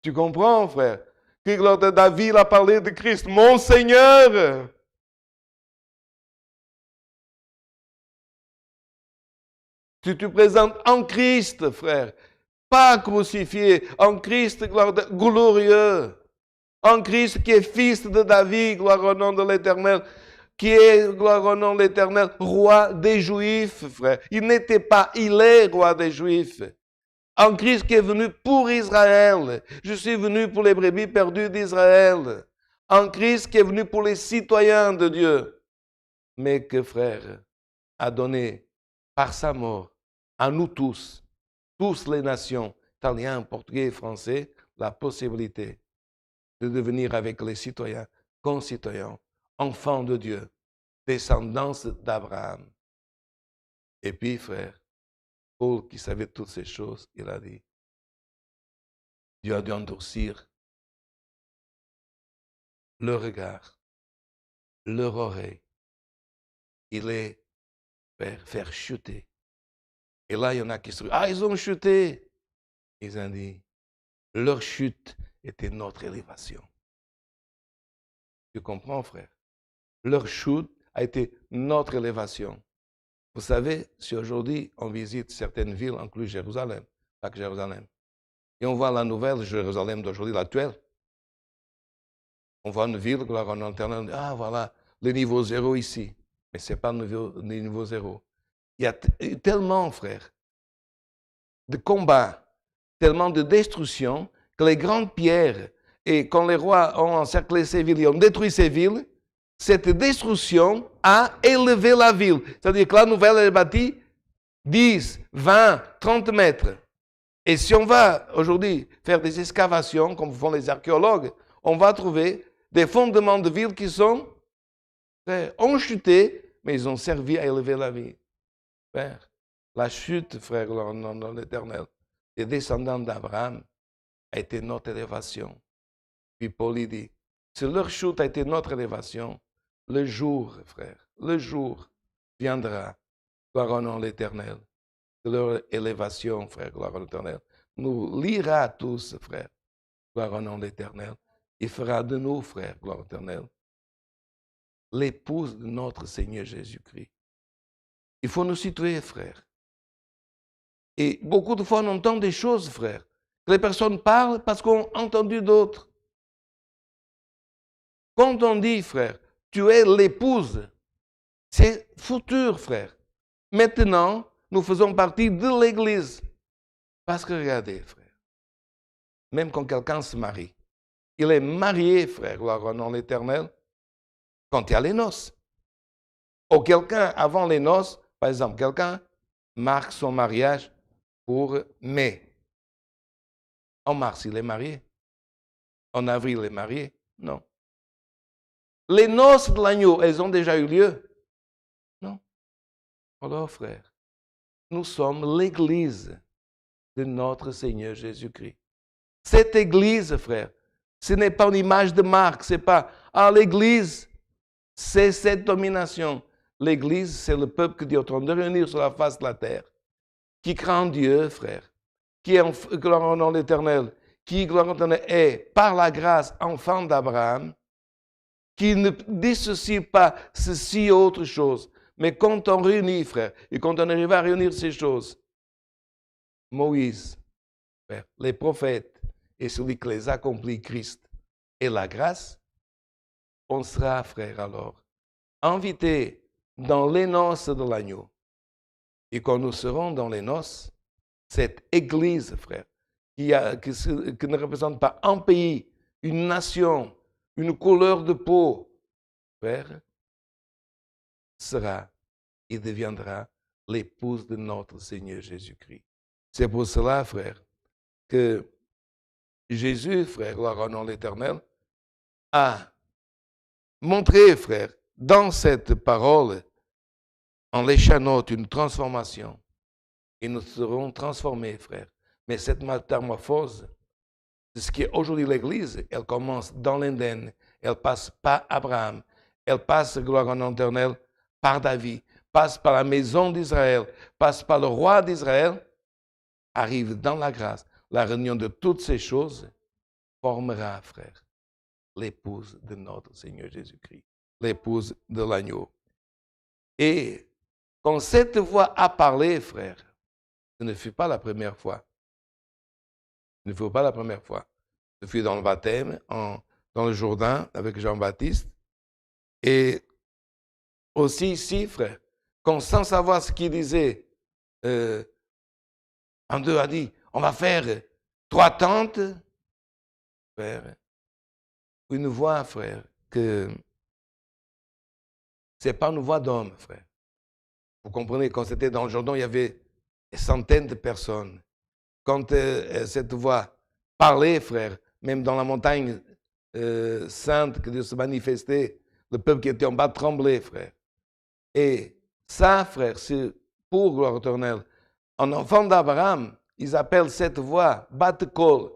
Tu comprends, frère? Que gloire de David a parlé de Christ, mon Seigneur. Tu te présentes en Christ, frère, pas crucifié, en Christ glorieux. En Christ qui est fils de David, gloire au nom de l'Éternel, qui est, gloire au nom de l'Éternel, roi des Juifs, frère. Il n'était pas, il est roi des Juifs. En Christ qui est venu pour Israël. Je suis venu pour les brebis perdues d'Israël. En Christ qui est venu pour les citoyens de Dieu. Mais que, frère, a donné par sa mort à nous tous les nations, italiens, portugais, français, la possibilité de devenir avec les citoyens, concitoyens, enfants de Dieu, descendance d'Abraham. Et puis, frère, Paul, qui savait toutes ces choses, il a dit, Dieu a dû endurcir le regard, leur oreille. Il est faire chuter. Et là, il y en a qui se disent, ah, ils ont chuté. Ils ont dit, leur chute était notre élévation. Tu comprends, frère? Leur chute a été notre élévation. Vous savez, si aujourd'hui on visite certaines villes, inclus Jérusalem, pas que Jérusalem, et on voit la nouvelle Jérusalem d'aujourd'hui, l'actuelle, on voit une ville, gloire en interne, ah voilà, le niveau zéro ici. Mais ce n'est pas le niveau zéro. Il y a tellement, frère, de combats, tellement de destruction, que les grandes pierres, et quand les rois ont encerclé ces villes, ils ont détruit ces villes, cette destruction a élevé la ville. C'est-à-dire que la nouvelle est bâtie 10, 20, 30 mètres. Et si on va aujourd'hui faire des excavations, comme font les archéologues, on va trouver des fondements de villes qui ont chuté, mais ils ont servi à élever la ville. Frère, la chute, frère, dans l'Éternel, des descendants d'Abraham, a été notre élévation. Puis Paul il dit, si leur chute a été notre élévation, le jour, frère, le jour viendra, gloire au nom de l'Éternel, de leur élévation, frère, gloire au nom de l'Éternel, nous lira tous, frère, gloire au nom de l'Éternel. Il fera de nous, frère, gloire au Éternel, l'épouse de notre Seigneur Jésus-Christ. Il faut nous situer, frère. Et beaucoup de fois, on entend des choses, frère, que les personnes parlent parce qu'on a entendu d'autres. Quand on dit, frère, tu es l'épouse, c'est futur, frère. Maintenant, nous faisons partie de l'Église. Parce que regardez, frère, même quand quelqu'un se marie, il est marié, frère, gloire au nom de l'Éternel, quand il y a les noces. Ou quelqu'un, avant les noces, par exemple, quelqu'un marque son mariage pour mai. En mars, il est marié. En avril, il est marié. Non. Les noces de l'agneau, elles ont déjà eu lieu? Non. Alors, frère, nous sommes l'Église de notre Seigneur Jésus-Christ. Cette Église, frère, ce n'est pas une image de marque, c'est pas, l'Église, c'est cette domination. L'Église, c'est le peuple que Dieu est en train de réunir sur la face de la terre, qui craint Dieu, frère, qui est gloire au nom de l'Éternel, qui, gloire au l'Éternel, est, par la grâce, enfant d'Abraham, qui ne dissocie pas ceci ou autre chose. Mais quand on réunit, frère, et quand on arrive à réunir ces choses, Moïse, frère, les prophètes et celui qui les accomplit, Christ, et la grâce, on sera, frère, alors, invités dans les noces de l'agneau. Et quand nous serons dans les noces, cette Église, frère, qui ne représente pas un pays, une nation, une couleur de peau, frère, sera et deviendra l'épouse de notre Seigneur Jésus-Christ. C'est pour cela, frère, que Jésus, frère, gloire au nom de l'Éternel, a montré, frère, dans cette parole, en l'échanote, une transformation. Et nous serons transformés, frère. Mais cette métamorphose, c'est ce qui est aujourd'hui l'Église, elle commence dans l'Éden, elle passe par Abraham, elle passe, gloire au nom de l'Éternel, par David, passe par la maison d'Israël, passe par le roi d'Israël, arrive dans la grâce. La réunion de toutes ces choses formera, frère, l'épouse de notre Seigneur Jésus-Christ, l'épouse de l'agneau. Et quand cette voix a parlé, frère, ce ne fut pas la première fois. Ce ne fut pas la première fois. Ce fut dans le baptême, dans le Jourdain, avec Jean-Baptiste. Et aussi ici, frère, quand sans savoir ce qu'il disait, en deux a dit, on va faire 3 tentes, frère. Une voix, frère, que ce n'est pas une voix d'homme, frère. Vous comprenez, quand c'était dans le Jourdain, il y avait des centaines de personnes. Quand cette voix parlait, frère, même dans la montagne sainte que Dieu se manifestait, le peuple qui était en bas tremblait, frère. Et ça, frère, c'est pour gloire éternelle. En enfant d'Abraham, ils appellent cette voix Bat-Kol.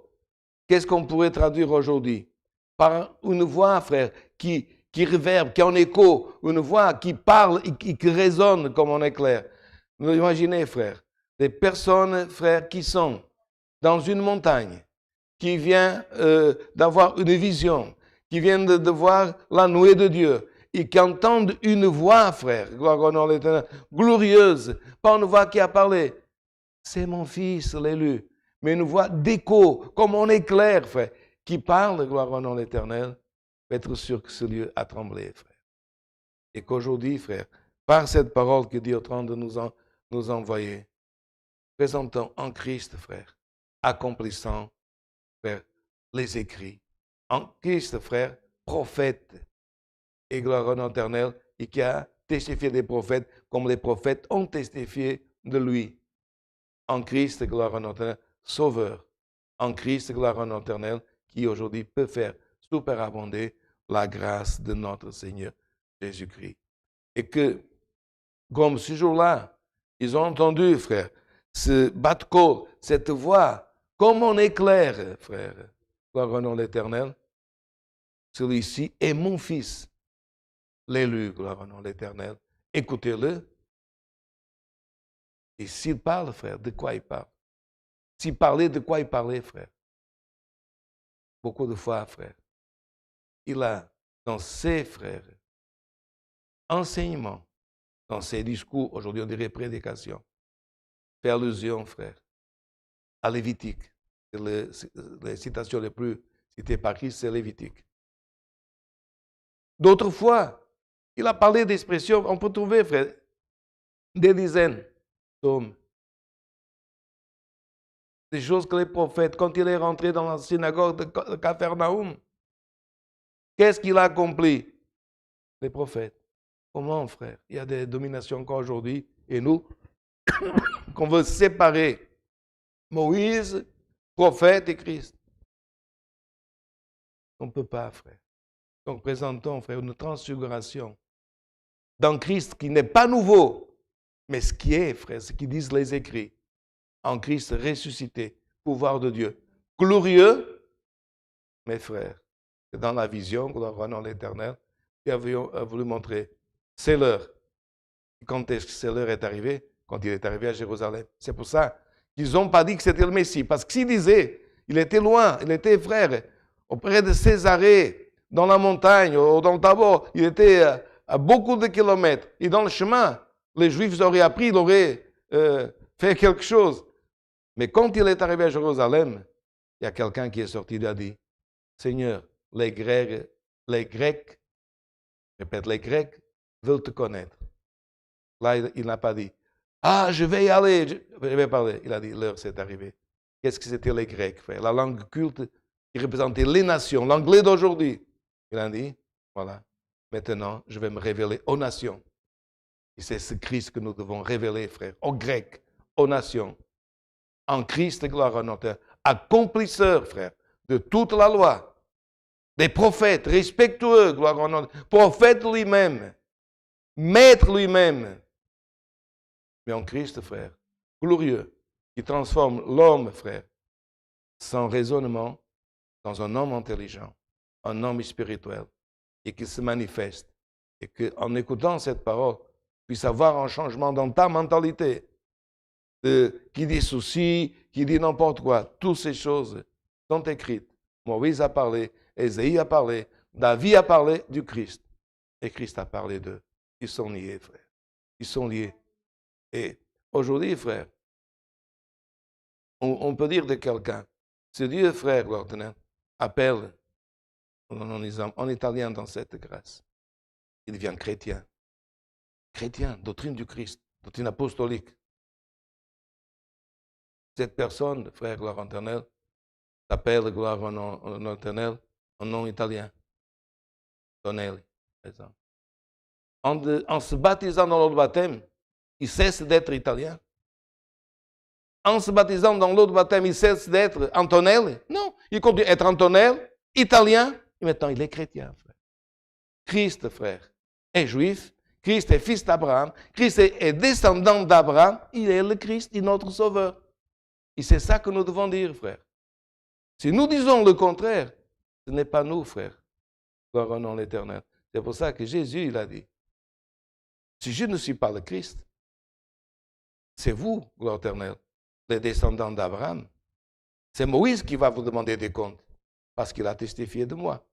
Qu'est-ce qu'on pourrait traduire aujourd'hui? Par une voix, frère, qui réverbe, qui est en écho, une voix qui parle et qui résonne comme un éclair. Vous imaginez, frère, des personnes, frère, qui sont dans une montagne, qui viennent d'avoir une vision, qui viennent de voir la nuée de Dieu, et qui entendent une voix, frère, gloire au nom de l'Éternel, glorieuse, pas une voix qui a parlé. C'est mon fils, l'élu. Mais une voix d'écho, comme un éclair, frère, qui parle, gloire au nom de l'Éternel, être sûr que ce lieu a tremblé, frère. Et qu'aujourd'hui, frère, par cette parole que Dieu est en train de nous envoyer, présentons en Christ, frère, accomplissant, frère, les écrits. En Christ, frère, prophète, et gloire au nom éternel, et qui a testifié des prophètes comme les prophètes ont testifié de lui. En Christ, gloire au nom éternel, sauveur. En Christ, gloire au nom éternel, qui aujourd'hui peut faire superabonder la grâce de notre Seigneur Jésus-Christ. Et que, comme ce jour-là, ils ont entendu, frère, ce bat-call, cette voix, Comme on est clair, frère, gloire au nom de l'Éternel, celui-ci est mon fils, l'élu, gloire au nom de l'Éternel. Écoutez-le. Et s'il parle, frère, de quoi il parle? S'il parlait, de quoi il parlait, frère? Beaucoup de fois, frère, il a, dans ses frères, enseignements, dans ses discours, aujourd'hui on dirait prédication, fait allusion, frère, à Lévitique. Les citations les plus citées par Christ, c'est Lévitique. D'autres fois, il a parlé d'expressions, on peut trouver, frère, des dizaines d'hommes. Des choses que les prophètes, quand il est rentré dans la synagogue de Capharnaüm, qu'est-ce qu'il a accompli? Les prophètes. Comment, frère? Il y a des dominations encore aujourd'hui, et nous, qu'on veut séparer Moïse, prophète et Christ. On ne peut pas, frère. Donc, présentons, frère, une transfiguration dans Christ qui n'est pas nouveau, mais ce qui est, frère, ce qui disent les écrits. En Christ ressuscité, pouvoir de Dieu. Glorieux, mes frères, c'est dans la vision, gloire au nom de l'Éternel, qui avions voulu montrer, c'est l'heure. Quand est-ce que cette heure est arrivée? Quand il est arrivé à Jérusalem. C'est pour ça qu'ils n'ont pas dit que c'était le Messie. Parce que s'ils disaient, il était loin, il était, frère, auprès de Césarée, dans la montagne, ou dans le Tabor, il était à beaucoup de kilomètres. Et dans le chemin, les Juifs auraient appris, ils auraient fait quelque chose. Mais quand il est arrivé à Jérusalem, il y a quelqu'un qui est sorti et a dit, Seigneur, les Grecs, répète, les Grecs veulent te connaître. Là, il n'a pas dit, ah, je vais y aller, je vais parler. Il a dit, l'heure s'est arrivée. Qu'est-ce que c'était les Grecs, frère? La langue culte qui représentait les nations, l'anglais d'aujourd'hui. Il a dit, voilà, maintenant, je vais me révéler aux nations. Et c'est ce Christ que nous devons révéler, frère, aux Grecs, aux nations. En Christ, gloire à notre accomplisseur, frère, de toute la loi, des prophètes, respectueux, gloire à notre prophète lui-même, maître lui-même, mais en Christ, frère, glorieux, qui transforme l'homme, frère, sans raisonnement, dans un homme intelligent, un homme spirituel, et qui se manifeste, et qu'en écoutant cette parole, puisse avoir un changement dans ta mentalité, qui dit ceci, qui dit n'importe quoi. Toutes ces choses sont écrites. Moïse a parlé, Ésaïe a parlé, David a parlé du Christ. Et Christ a parlé d'eux. Ils sont liés, frère. Ils sont liés. Et aujourd'hui, frère, on peut dire de quelqu'un, ce Dieu, frère, l'ordinaire, appelle en italien dans cette grâce. Il devient chrétien. Chrétien, doctrine du Christ, doctrine apostolique. Cette personne, frère, gloire éternelle, s'appelle gloire au nom éternel, en nom italien. Tonelli, par exemple. En se baptisant dans l'eau de baptême, il cesse d'être italien. En se baptisant dans l'eau de baptême, il cesse d'être Antonelli. Non, il continue d'être Antonelli, italien, et maintenant il est chrétien, frère. Christ, frère, est juif. Christ est fils d'Abraham. Christ est descendant d'Abraham. Il est le Christ, il est notre sauveur. Et c'est ça que nous devons dire, frère. Si nous disons le contraire, ce n'est pas nous, frère. Gloire au nom de l'Éternel. C'est pour ça que Jésus, il a dit, si je ne suis pas le Christ, c'est vous, gloire éternelle, les descendants d'Abraham. C'est Moïse qui va vous demander des comptes, parce qu'il a testifié de moi.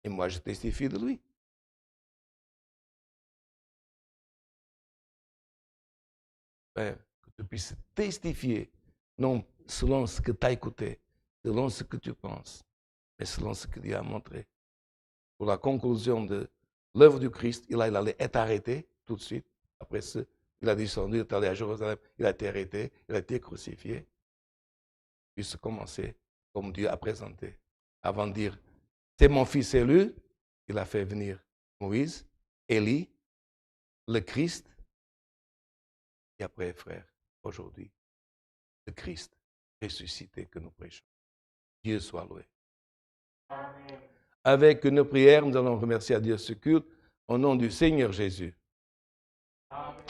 Et moi, je testifie de lui. Frère, que tu puisses testifier, non selon ce que tu as écouté, selon ce que tu penses, mais selon ce que Dieu a montré. Pour la conclusion de l'œuvre du Christ, il allait être arrêté tout de suite. Après ça, il a descendu, il est allé à Jérusalem, il a été arrêté, il a été crucifié. Puis se commencer comme Dieu a présenté. Avant de dire, c'est mon fils élu, il a fait venir Moïse, Élie, le Christ, et après, frère, aujourd'hui, le Christ ressuscité que nous prêchons. Dieu soit loué. Amen. Avec une prière, nous allons remercier à Dieu ce culte au nom du Seigneur Jésus. Amen.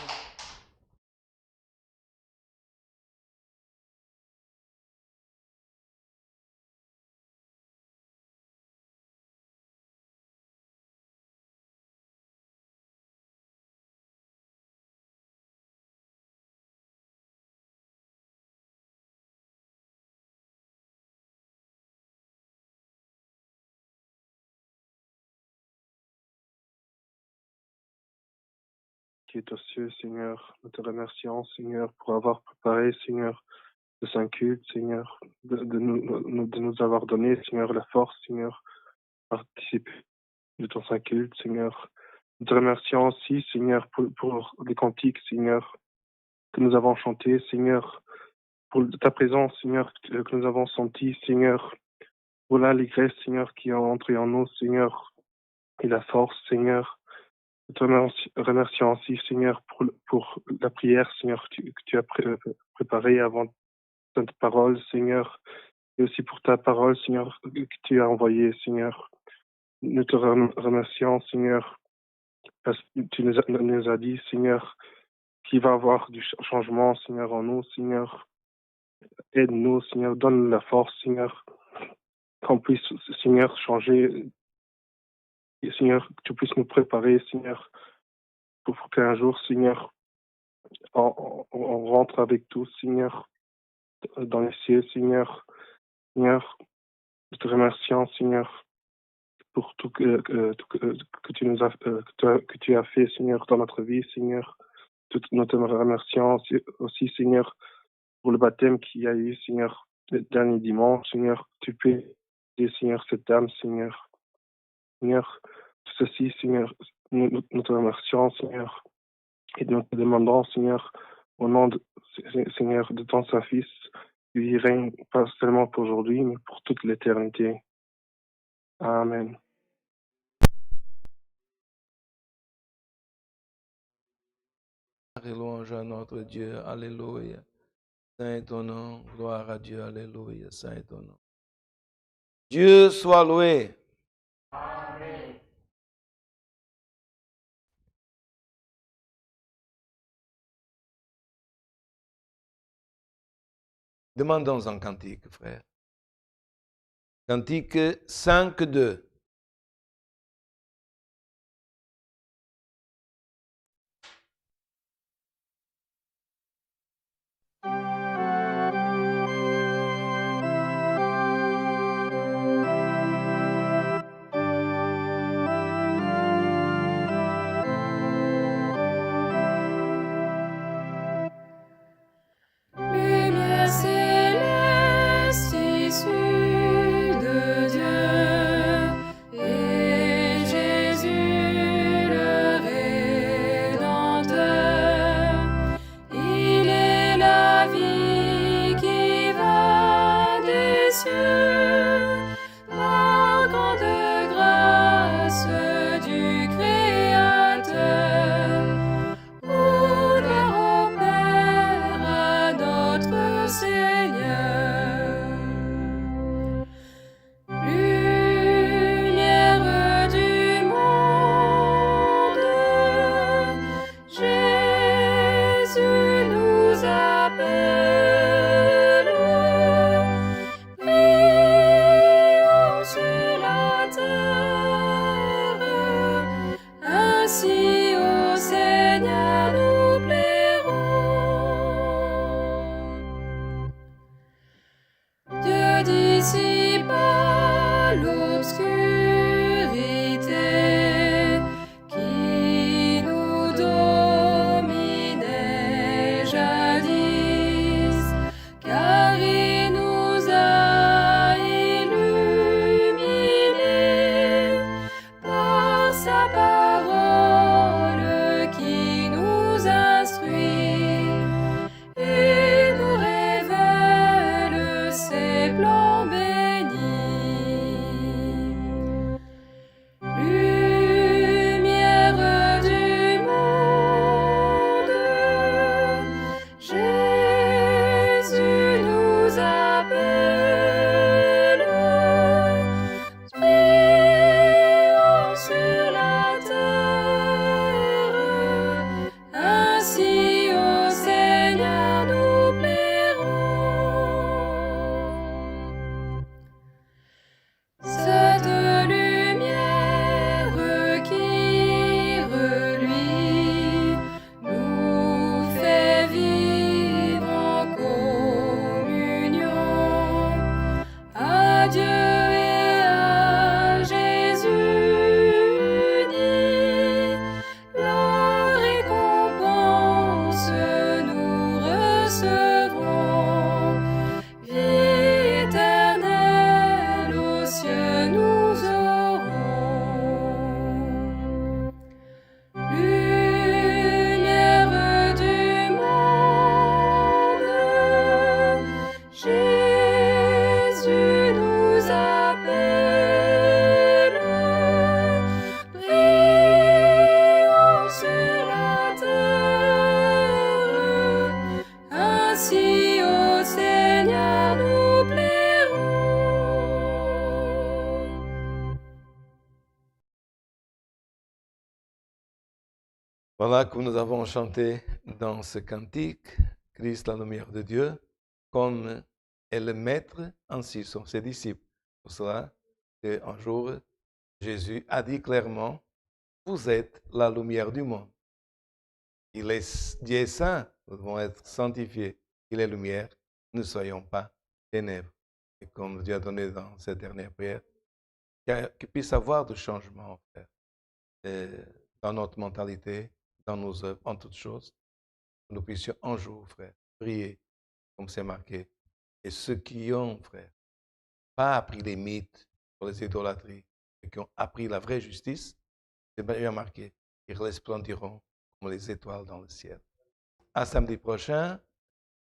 qui est aux cieux, Seigneur. Nous te remercions, Seigneur, pour avoir préparé, Seigneur, le saint culte, Seigneur, de nous avoir donné, Seigneur, la force, Seigneur, de participer de ton saint culte, Seigneur. Nous te remercions aussi, Seigneur, pour les cantiques, Seigneur, que nous avons chantés, Seigneur, pour ta présence, Seigneur, que nous avons sentie, Seigneur, pour l'allégresse, Seigneur, qui est entrée en nous, Seigneur, et la force, Seigneur. Nous te remercions aussi, Seigneur, pour la prière, Seigneur, que tu as préparée avant ta parole, Seigneur, et aussi pour ta parole, Seigneur, que tu as envoyée, Seigneur. Nous te remercions, Seigneur, parce que tu nous as dit, Seigneur, qu'il va y avoir du changement, Seigneur, en nous, Seigneur. Aide-nous, Seigneur, donne la force, Seigneur, qu'on puisse, Seigneur, changer, et Seigneur, que tu puisses nous préparer, Seigneur, pour qu'un jour, Seigneur, on rentre avec tous, Seigneur, dans les cieux, Seigneur. Seigneur, nous te remercions, Seigneur, pour tout que tu as fait, Seigneur, dans notre vie, Seigneur. Nous te remercions aussi, Seigneur, pour le baptême qu'il y a eu, Seigneur, le dernier dimanche, Seigneur. Tu peux aider, Seigneur, cette âme, Seigneur. Seigneur, tout ceci, Seigneur, nous te remercions, Seigneur. Et nous te demandons, Seigneur, au nom de, Seigneur, de ton Saint-Fils, qui règne pas seulement pour aujourd'hui, mais pour toute l'éternité. Amen. Et louange à notre Dieu, alléluia. Saint est ton nom, gloire à Dieu, alléluia, saint est ton nom. Dieu soit loué. Amen. Demandons un cantique, frère. Cantique 5-2. Lumière céleste issue de Dieu, Voilà, comme nous avons chanté dans ce cantique, Christ, la lumière de Dieu, comme est le Maître, ainsi sont ses disciples. Pour cela qu'un jour, Jésus a dit clairement, vous êtes la lumière du monde. Dieu est saint, nous devons être sanctifiés. Il est lumière, ne soyons pas ténèbres. Et comme Dieu a donné dans cette dernière prière, qu'il puisse avoir de changements, frère, dans notre mentalité, dans nos œuvres, en toutes choses. Que nous puissions un jour, frère, prier, comme c'est marqué. Et ceux qui ont, frère, pas appris les mythes pour les idolâtries, et qui ont appris la vraie justice, c'est bien marqué, ils resplendiront comme les étoiles dans le ciel. À samedi prochain,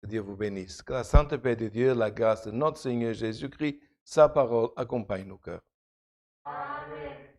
que Dieu vous bénisse. Que la sainte paix de Dieu, la grâce de notre Seigneur Jésus-Christ, sa parole accompagne nos cœurs. Amen.